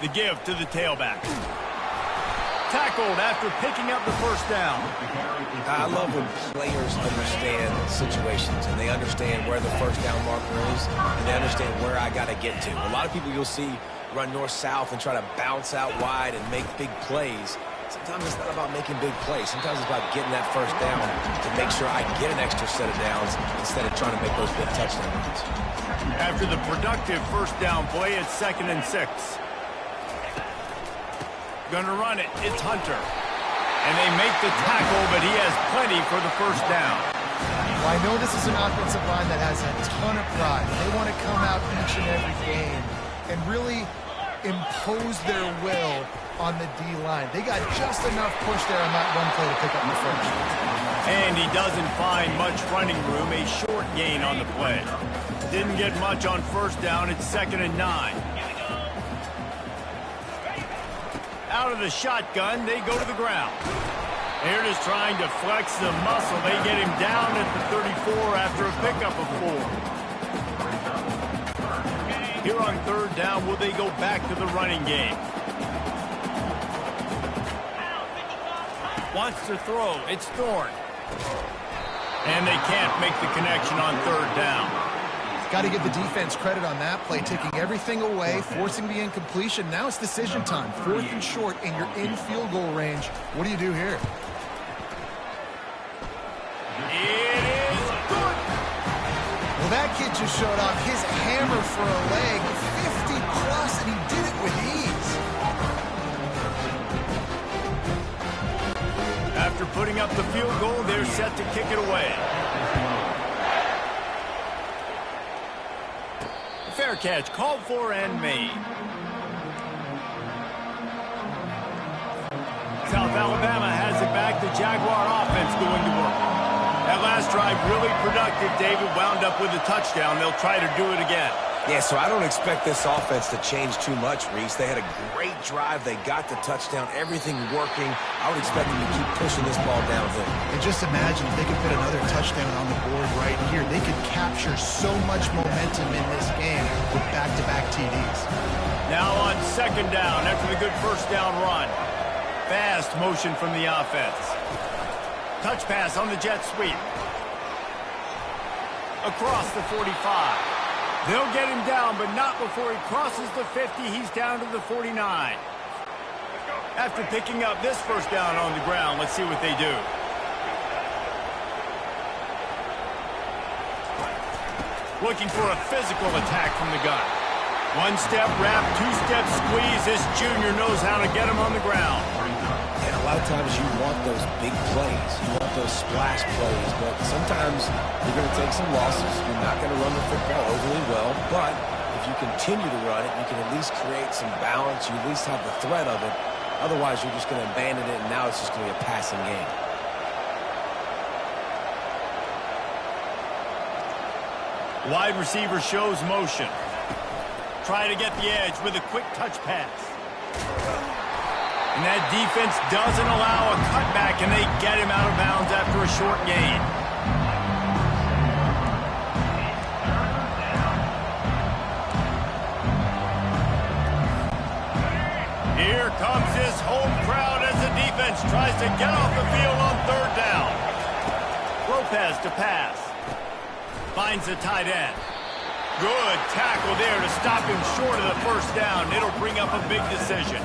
Speaker 1: The give to the tailback. Tackled after picking up the first down.
Speaker 2: I love when players understand situations and they understand where the first down marker is and they understand where I got to get to. A lot of people you'll see run north-south and try to bounce out wide and make big plays. Sometimes it's not about making big plays. Sometimes it's about getting that first down to make sure I get an extra set of downs instead of trying to make those big touchdown runs.
Speaker 1: After the productive first down play, it's 2nd and 6. Gonna run it. It's Hunter. And they make the tackle, but he has plenty for the first down.
Speaker 3: Well, I know this is an offensive line that has a ton of pride. They want to come out each and every game and really impose their will on the D-line. They got just enough push there on that run play to pick up the first.
Speaker 1: And he doesn't find much running room. A short gain on the play. Didn't get much on first down. It's 2nd and 9. Out of the shotgun, they go to the ground. They're just trying to flex the muscle. They get him down at the 34 after a pickup of 4. Here on 3rd down, will they go back to the running game? Wants to throw. It's Thorne. And they can't make the connection on 3rd down.
Speaker 3: Got to give the defense credit on that play, taking everything away, forcing the incompletion. Now it's decision time. 4th and short, and you're in field goal range. What do you do here?
Speaker 1: It is good.
Speaker 3: Well, that kid just showed off his hammer for a leg, 50 plus, and he did it with ease.
Speaker 1: After putting up the field goal, they're set to kick it away. Fair catch, called for and made. South Alabama has it back. The Jaguar offense going to work. That last drive really productive. David wound up with a touchdown. They'll try to do it again.
Speaker 2: Yeah, so I don't expect this offense to change too much, Reese. They had a great drive. They got the touchdown. Everything working. I would expect them to keep pushing this ball downhill.
Speaker 3: And just imagine if they could put another touchdown on the board right here. They could capture so much momentum in this game with back-to-back TDs.
Speaker 1: Now on second down after the good first down run. Fast motion from the offense. Touch pass on the jet sweep. Across the 45. They'll get him down, but not before he crosses the 50. He's down to the 49. After picking up this first down on the ground, let's see what they do. Looking for a physical attack from the gun. One-step wrap, two-step squeeze. This junior knows how to get him on the ground.
Speaker 2: And a lot of times you want those big plays. You want those splash plays. But sometimes you're going to take some losses. You're not going to run the football overly well. But if you continue to run it, you can at least create some balance. You at least have the threat of it. Otherwise, you're just going to abandon it, and now it's just going to be a passing game.
Speaker 1: Wide receiver shows motion. Try to get the edge with a quick touch pass. And that defense doesn't allow a cutback, and they get him out of bounds after a short gain. Here comes this home crowd as the defense tries to get off the field on third down. Lopez to pass. Finds the tight end. Good tackle there to stop him short of the first down. It'll bring up a big decision.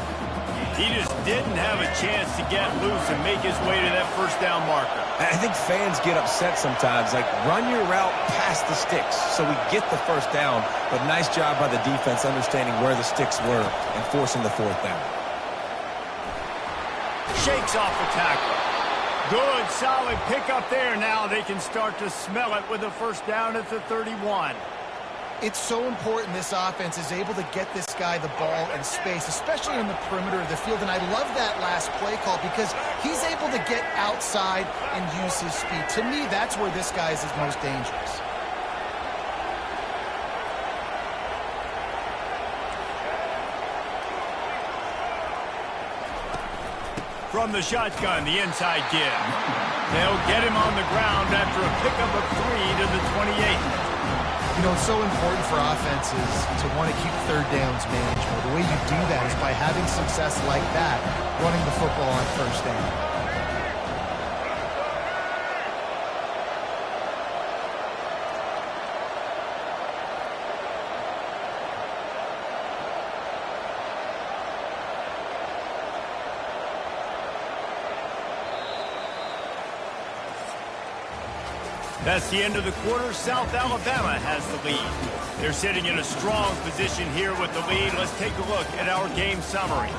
Speaker 1: He just didn't have a chance to get loose and make his way to that first down marker.
Speaker 2: I think fans get upset sometimes. Like, run your route past the sticks so we get the first down. But nice job by the defense understanding where the sticks were and forcing the fourth down.
Speaker 1: Shakes off the tackle. Good, solid pickup there. Now they can start to smell it with a first down at the 31.
Speaker 3: It's so important this offense is able to get this guy the ball in space, especially on the perimeter of the field. And I love that last play call because he's able to get outside and use his speed. To me, that's where this guy is his most dangerous.
Speaker 1: From the shotgun, the inside give. They'll get him on the ground after a pickup of 3 to the 28.
Speaker 3: You know, it's so important for offenses to want to keep third downs manageable. The way you do that is by having success like that, running the football on first down.
Speaker 1: That's the end of the quarter. South Alabama has the lead. They're sitting in a strong position here with the lead. Let's take a look at our game summary.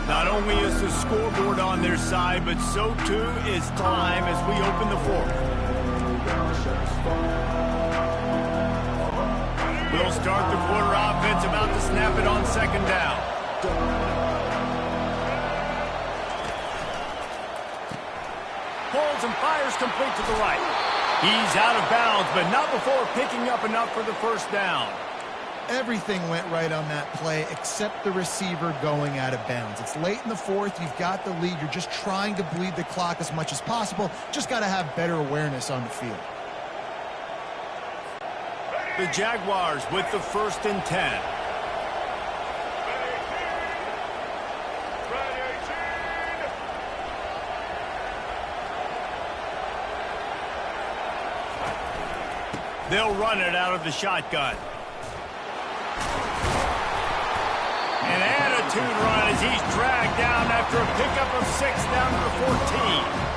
Speaker 1: Not only is the scoreboard on their side, but so too is time as we open the fourth. We'll start the quarter offense about to snap it on second down. Pulls and fires complete to the right. He's out of bounds, but not before picking up enough for the first down.
Speaker 3: Everything went right on that play except the receiver going out of bounds. It's late in the fourth. You've got the lead. You're just trying to bleed the clock as much as possible. Just got to have better awareness on the field.
Speaker 1: The Jaguars with the 1st and 10. They'll run it out of the shotgun. An attitude run as he's dragged down after a pickup of 6 down to the 14.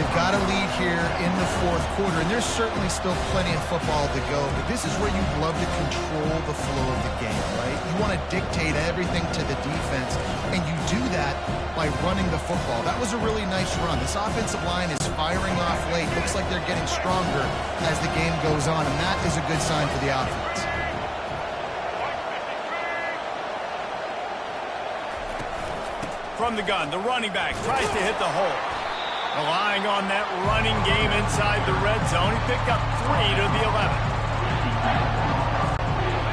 Speaker 3: They've got a lead here in the fourth quarter, and there's certainly still plenty of football to go, but this is where you'd love to control the flow of the game, right? You want to dictate everything to the defense, and you do that by running the football. That was a really nice run. This offensive line is firing off late. Looks like they're getting stronger as the game goes on, and that is a good sign for the offense.
Speaker 1: From the gun, the running back tries to hit the hole. Relying on that running game inside the red zone, he picked up 3 to the 11.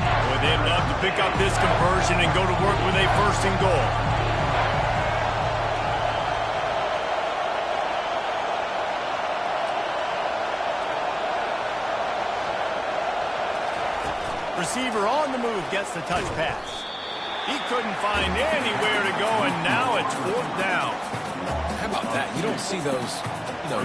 Speaker 1: Boy, they'd love to pick up this conversion and go to work with a first and goal. Receiver on the move gets the touch pass. He couldn't find anywhere to go, and now it's 4th down.
Speaker 2: How about that? You don't see those,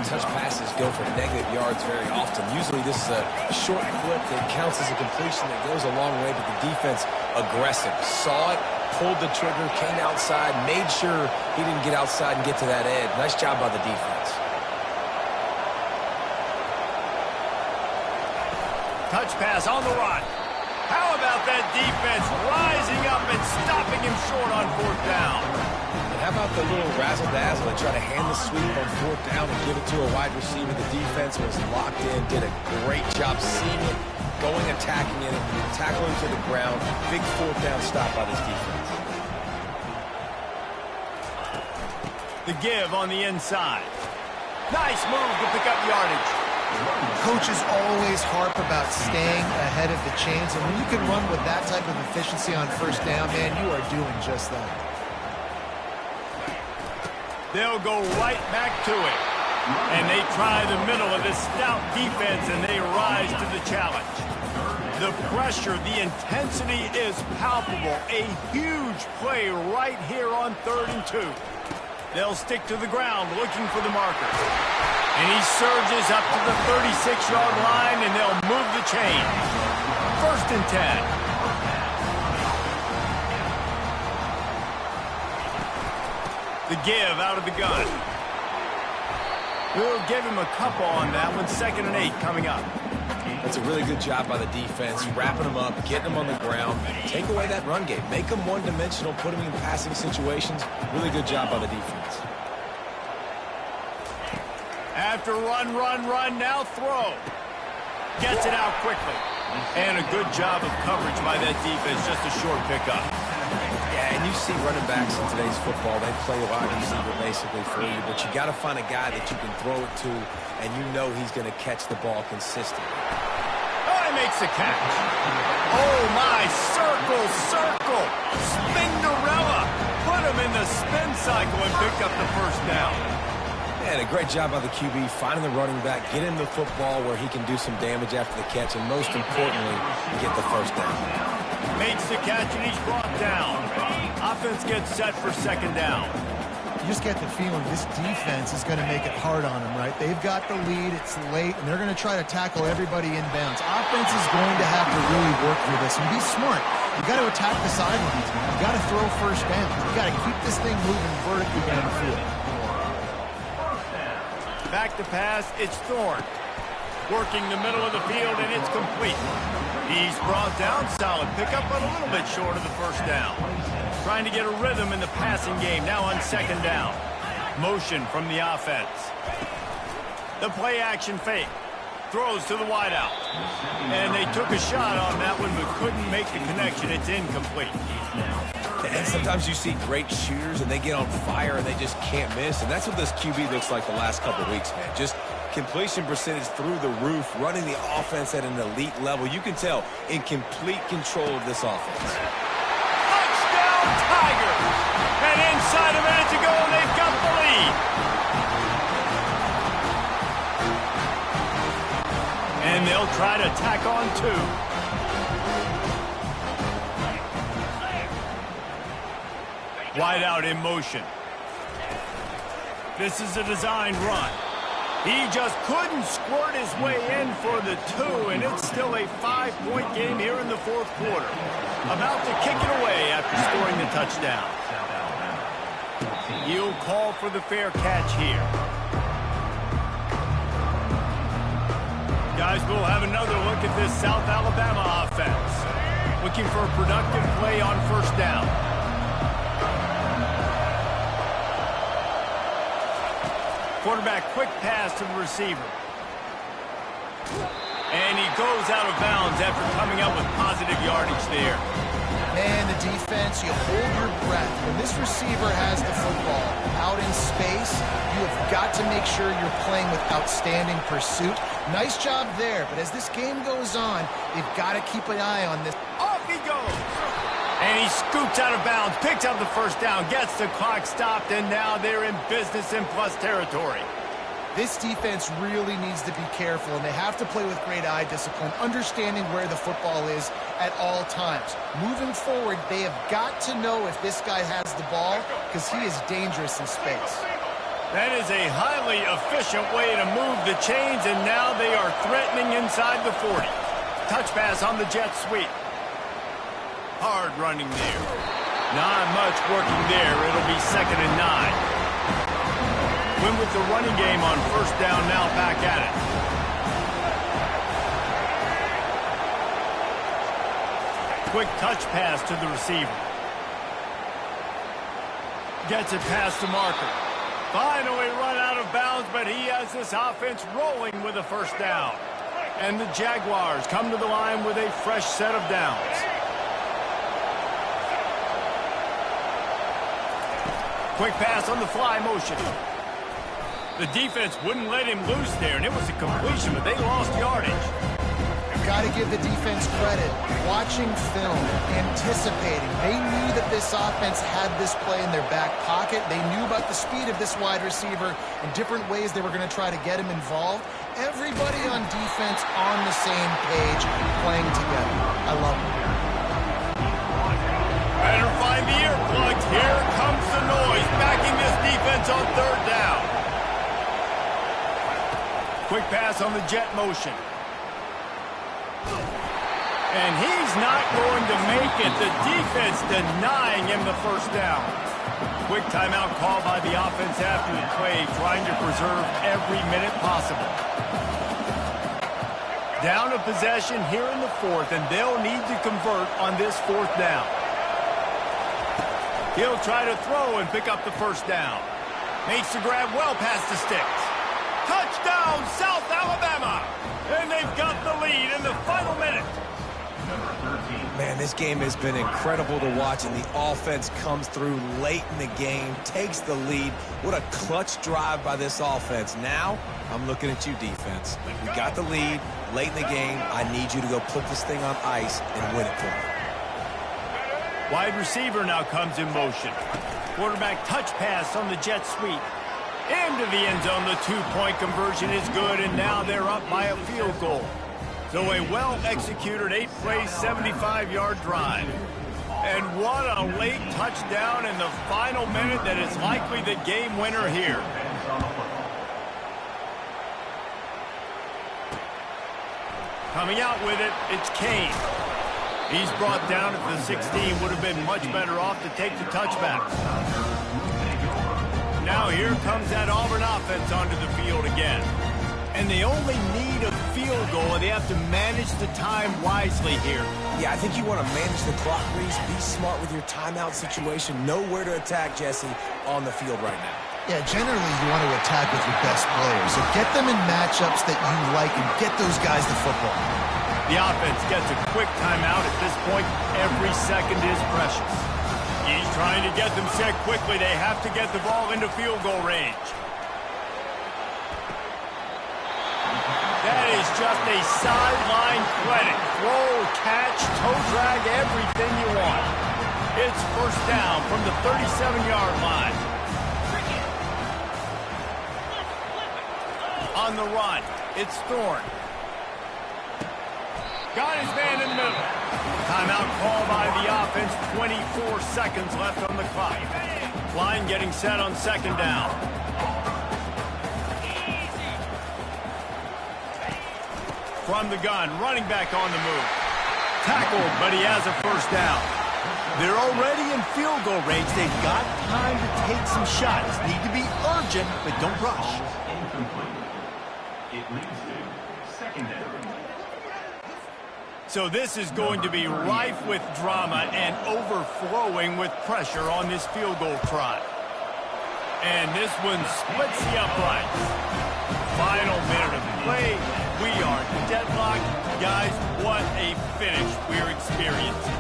Speaker 2: touch passes go for negative yards very often. Usually this is a short flip that counts as a completion that goes a long way, but the defense aggressive. Saw it, pulled the trigger, came outside, made sure he didn't get outside and get to that edge. Nice job by the defense.
Speaker 1: Touch pass on the run. How about that defense rising up and stopping him short on 4th down?
Speaker 2: And how about the little razzle-dazzle and try to hand the sweep on 4th down and give it to a wide receiver? The defense was locked in, did a great job seeing it, going, attacking it, tackling to the ground. Big 4th down stop by this defense.
Speaker 1: The give on the inside. Nice move to pick up yardage.
Speaker 3: Coaches always harp about staying ahead of the chains, and when you can run with that type of efficiency on 1st down, man, you are doing just that.
Speaker 1: They'll go right back to it. And they try the middle of this stout defense, and they rise to the challenge. The pressure, the intensity is palpable. A huge play right here on 3rd and 2. They'll stick to the ground looking for the marker. And he surges up to the 36-yard line, and they'll move the chain. 1st and 10. The give out of the gun. We'll give him a couple on that one. 2nd and 8 coming up.
Speaker 2: That's a really good job by the defense, wrapping them up, getting them on the ground. Take away that run game. Make them one-dimensional, put them in passing situations. Really good job by the defense.
Speaker 1: After run, now throw. Gets it out quickly. And a good job of coverage by that defense, just a short pickup.
Speaker 2: Yeah, and you see running backs in today's football, they play a wide receiver basically for you, but you got to find a guy that you can throw it to, and you know he's going to catch the ball consistently.
Speaker 1: Oh, he makes the catch. Oh, my, circle. Spinderella. Put him in the spin cycle and picked up the 1st down.
Speaker 2: And a great job by the QB, finding the running back, get him the football where he can do some damage after the catch, and most importantly, get the 1st down.
Speaker 1: Makes the catch, and he's brought down. Offense gets set for 2nd down.
Speaker 3: You just get the feeling this defense is going to make it hard on them, right? They've got the lead, it's late, and they're going to try to tackle everybody inbounds. Offense is going to have to really work through this and be smart. You got to attack the sidelines, man. You got to throw 1st down. You got to keep this thing moving vertically down the field.
Speaker 1: Back to pass, it's Thorne. Working the middle of the field, and it's complete. He's brought down, solid pickup, but a little bit short of the 1st down. Trying to get a rhythm in the passing game, now on 2nd down. Motion from the offense. The play action fake. Throws to the wideout. And they took a shot on that one, but couldn't make the connection. It's incomplete.
Speaker 2: And sometimes you see great shooters, and they get on fire, and they just can't miss. And that's what this QB looks like the last couple of weeks, man. Just completion percentage through the roof, running the offense at an elite level. You can tell in complete control of this offense.
Speaker 1: Touchdown, Tigers! And inside a minute to go, they've got the lead. And they'll try to tack on 2. Wide out in motion. This is a designed run. He just couldn't squirt his way in for the 2, and it's still a 5-point game here in the 4th quarter. About to kick it away after scoring the touchdown. He'll call for the fair catch here. Guys, we'll have another look at this South Alabama offense. Looking for a productive play on first down. Quarterback quick pass to the receiver. And he goes out of bounds after coming up with positive yardage there.
Speaker 3: Man, the defense, you hold your breath. When this receiver has the football out in space, you have got to make sure you're playing with outstanding pursuit. Nice job there, but as this game goes on, you've got to keep an eye on this.
Speaker 1: Off he goes! And he scoots out of bounds, picks up the first down, gets the clock stopped, and now they're in business in plus territory.
Speaker 3: This defense really needs to be careful, and they have to play with great eye discipline, understanding where the football is at all times. Moving forward, they have got to know if this guy has the ball, because he is dangerous in space.
Speaker 1: That is a highly efficient way to move the chains, and now they are threatening inside the 40. Touch pass on the jet sweep. Hard running there. Not much working there. It'll be 2nd and 9. Win with the running game on first down, now back at it. Quick touch pass to the receiver. Gets it past the marker. Finally run out of bounds, but he has this offense rolling with a first down. And the Jaguars come to the line with a fresh set of downs. Quick pass on the fly motion. The defense wouldn't let him loose there, and it was a completion, but they lost yardage.
Speaker 3: You've got to give the defense credit. Watching film, anticipating. They knew that this offense had this play in their back pocket. They knew about the speed of this wide receiver and different ways they were going to try to get him involved. Everybody on defense on the same page, playing together. I love it.
Speaker 1: Better find the earplugs. Here comes the noise, backing this defense on third down. Quick pass on the jet motion. And he's not going to make it. The defense denying him the first down. Quick timeout call by the offense after the play, trying to preserve every minute possible. Down a possession here in the 4th, and they'll need to convert on this 4th down. He'll try to throw and pick up the first down. Makes the grab well past the sticks. Touchdown, South Alabama! And they've got the lead in the final minute.
Speaker 2: Man, this game has been incredible to watch, and the offense comes through late in the game, takes the lead. What a clutch drive by this offense. Now, I'm looking at you, defense. We got the lead late in the game. I need you to go put this thing on ice and win it for me.
Speaker 1: Wide receiver now comes in motion. Quarterback touch pass on the jet sweep. Into the end zone, the two-point conversion is good, and now they're up by a field goal. So a well-executed 8-play, 75-yard drive. And what a late touchdown in the final minute that is likely the game winner here. Coming out with it, it's Kane. He's brought down at the 16, would have been much better off to take the touchback. Now here comes that Auburn offense onto the field again. And they only need a field goal, and they have to manage the time wisely here.
Speaker 2: Yeah, I think you want to manage the clock, Reese. Be smart with your timeout situation. Know where to attack, Jesse, on the field right now.
Speaker 3: Yeah, generally you want to attack with your best players. So get them in matchups that you like and get those guys the football.
Speaker 1: The offense gets a quick timeout at this point. Every second is precious. He's trying to get them set quickly. They have to get the ball into field goal range. That is just a sideline credit. Throw, catch, toe drag, everything you want. It's first down from the 37-yard line. On the run, it's Thorne. Got his man in the middle. Timeout call by the offense. 24 seconds left on the clock. Line getting set on second down. From the gun, running back on the move. Tackled, but he has a first down. They're already in field goal range. They've got time to take some shots. Need to be urgent, but don't rush.
Speaker 4: Incomplete. It leads to second down.
Speaker 1: So this is going to be rife with drama and overflowing with pressure on this field goal try. And this one splits the uprights. Final minute of play. We are deadlocked. Guys, what a finish we're experiencing.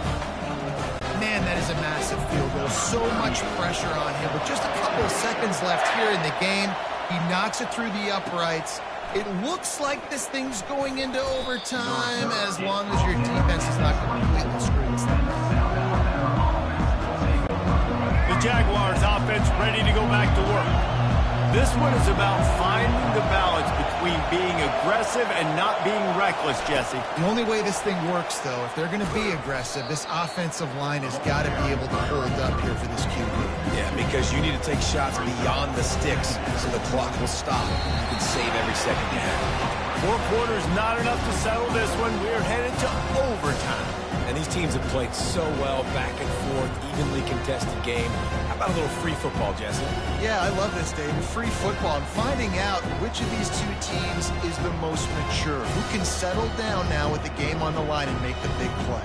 Speaker 3: Man, that is a massive field goal. So much pressure on him. With just a couple of seconds left here in the game, he knocks it through the uprights. It looks like this thing's going into overtime as long as your defense is not completely screwed.
Speaker 1: The Jaguars offense ready to go back to work. This one is about finding the balance between being aggressive and not being reckless, Jesse.
Speaker 3: The only way this thing works, though, if they're going to be aggressive, this offensive line has got to be able to hold up here for this QB.
Speaker 2: Yeah, because you need to take shots beyond the sticks so the clock will stop. You can save every second you have.
Speaker 1: 4 quarters not enough to settle this one. We're headed to overtime.
Speaker 2: And these teams have played so well, back and forth, evenly contested game. How about a little free football, Jesse?
Speaker 3: Yeah, I love this, Dave. Free football and finding out which of these two teams is the most mature. Who can settle down now with the game on the line and make the big play.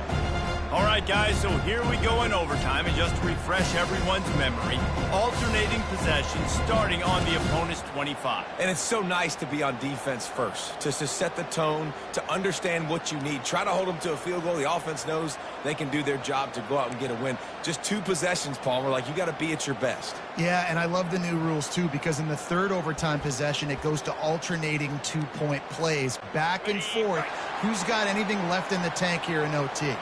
Speaker 1: All right, guys, so here we go in overtime. And just to refresh everyone's memory, alternating possessions starting on the opponent's 25.
Speaker 2: And it's so nice to be on defense first, to set the tone, to understand what you need. Try to hold them to a field goal. The offense knows they can do their job to go out and get a win. Just 2 possessions, Palmer, like you got to be at your best.
Speaker 3: Yeah, and I love the new rules, too, because in the third overtime possession, it goes to alternating 2-point plays, back and forth. Who's got anything left in the tank here in OT?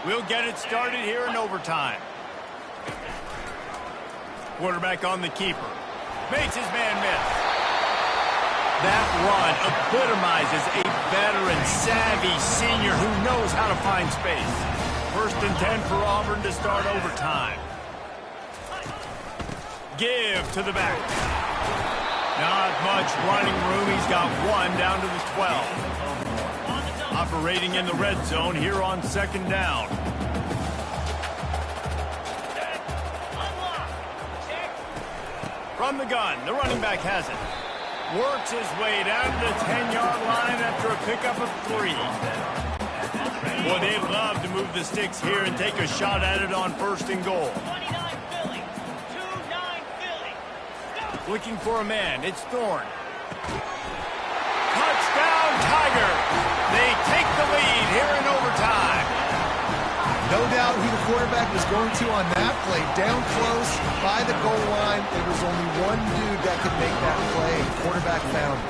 Speaker 1: We'll get it started here in overtime. Quarterback on the keeper. Makes his man miss. That run epitomizes a veteran, savvy senior who knows how to find space. 1st and 10 for Auburn to start overtime. Give to the back. Not much running room. He's got 1 down to the 12. Operating in the red zone here on 2nd down. From the gun, the running back has it. Works his way down to the 10-yard line after a pickup of 3. Boy, they'd love to move the sticks here and take a shot at it on 1st and goal.
Speaker 7: 29 Philly. 2-9 Philly.
Speaker 1: Looking for a man. It's Thorne. Touchdown, Tiger. They take the lead here in overtime.
Speaker 3: No doubt who the quarterback was going to on that play. Down close by the goal line. There was only one dude that could make that play. The quarterback found it.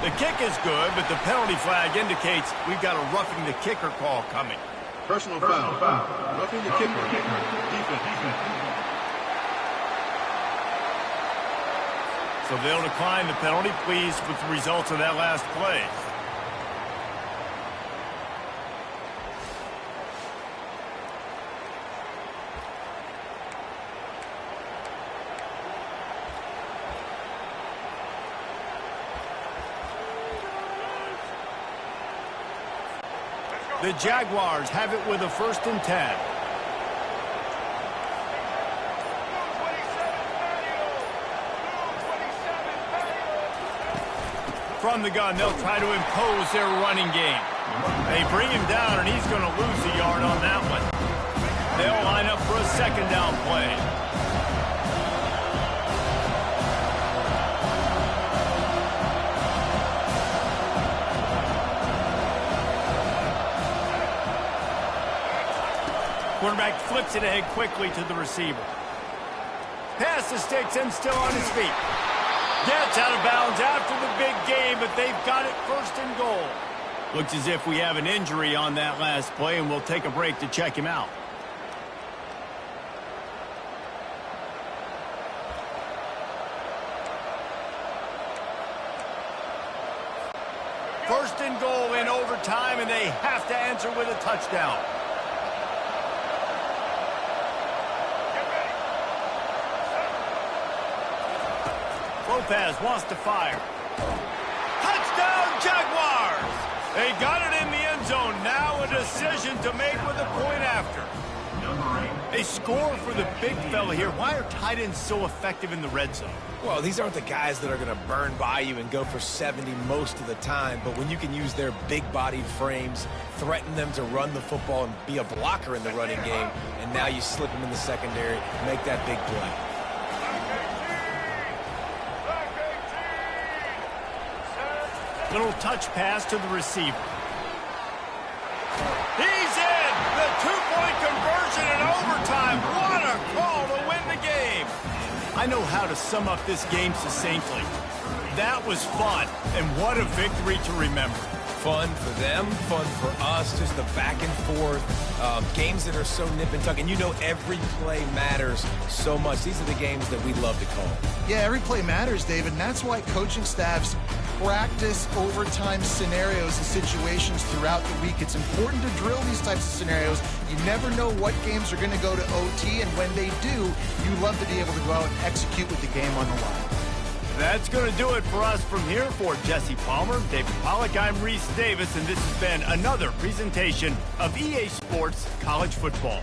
Speaker 1: The kick is good, but the penalty flag indicates we've got a roughing the kicker call coming.
Speaker 6: Personal foul. Roughing the kicker. Defense.
Speaker 1: So they'll decline the penalty, pleased with the results of that last play. The Jaguars have it with a 1st and 10. From the gun, they'll try to impose their running game. They bring him down, and he's going to lose a yard on that one. They'll line up for a 2nd down play. Quarterback flips it ahead quickly to the receiver. Pass the sticks and still on his feet. Gets out of bounds after the big game, but they've got it 1st and goal. Looks as if we have an injury on that last play, and we'll take a break to check him out. First and goal in overtime, and they have to answer with a touchdown. Lopez wants to fire. Touchdown, Jaguars! They got it in the end zone. Now a decision to make with a point after. They score for the big fella here. Why are tight ends so effective in the red zone?
Speaker 2: Well, these aren't the guys that are going to burn by you and go for 70 most of the time, but when you can use their big-bodied frames, threaten them to run the football and be a blocker in the running game, and now you slip them in the secondary, make that big play.
Speaker 1: Little touch pass to the receiver. He's in! The two-point conversion in overtime. What a call to win the game! I know how to sum up this game succinctly. That was fun, and what a victory to remember.
Speaker 2: Fun for them, fun for us, just the back and forth, games that are so nip and tuck, and you know every play matters so much. These are the games that we love to call.
Speaker 3: Yeah, every play matters, David, and that's why coaching staffs practice overtime scenarios and situations throughout the week. It's important to drill these types of scenarios. You never know what games are going to go to OT, and when they do, you love to be able to go out and execute with the game on the line.
Speaker 1: That's going to do it for us from here. For Jesse Palmer, David Pollack, I'm Reese Davis, and this has been another presentation of EA Sports College Football.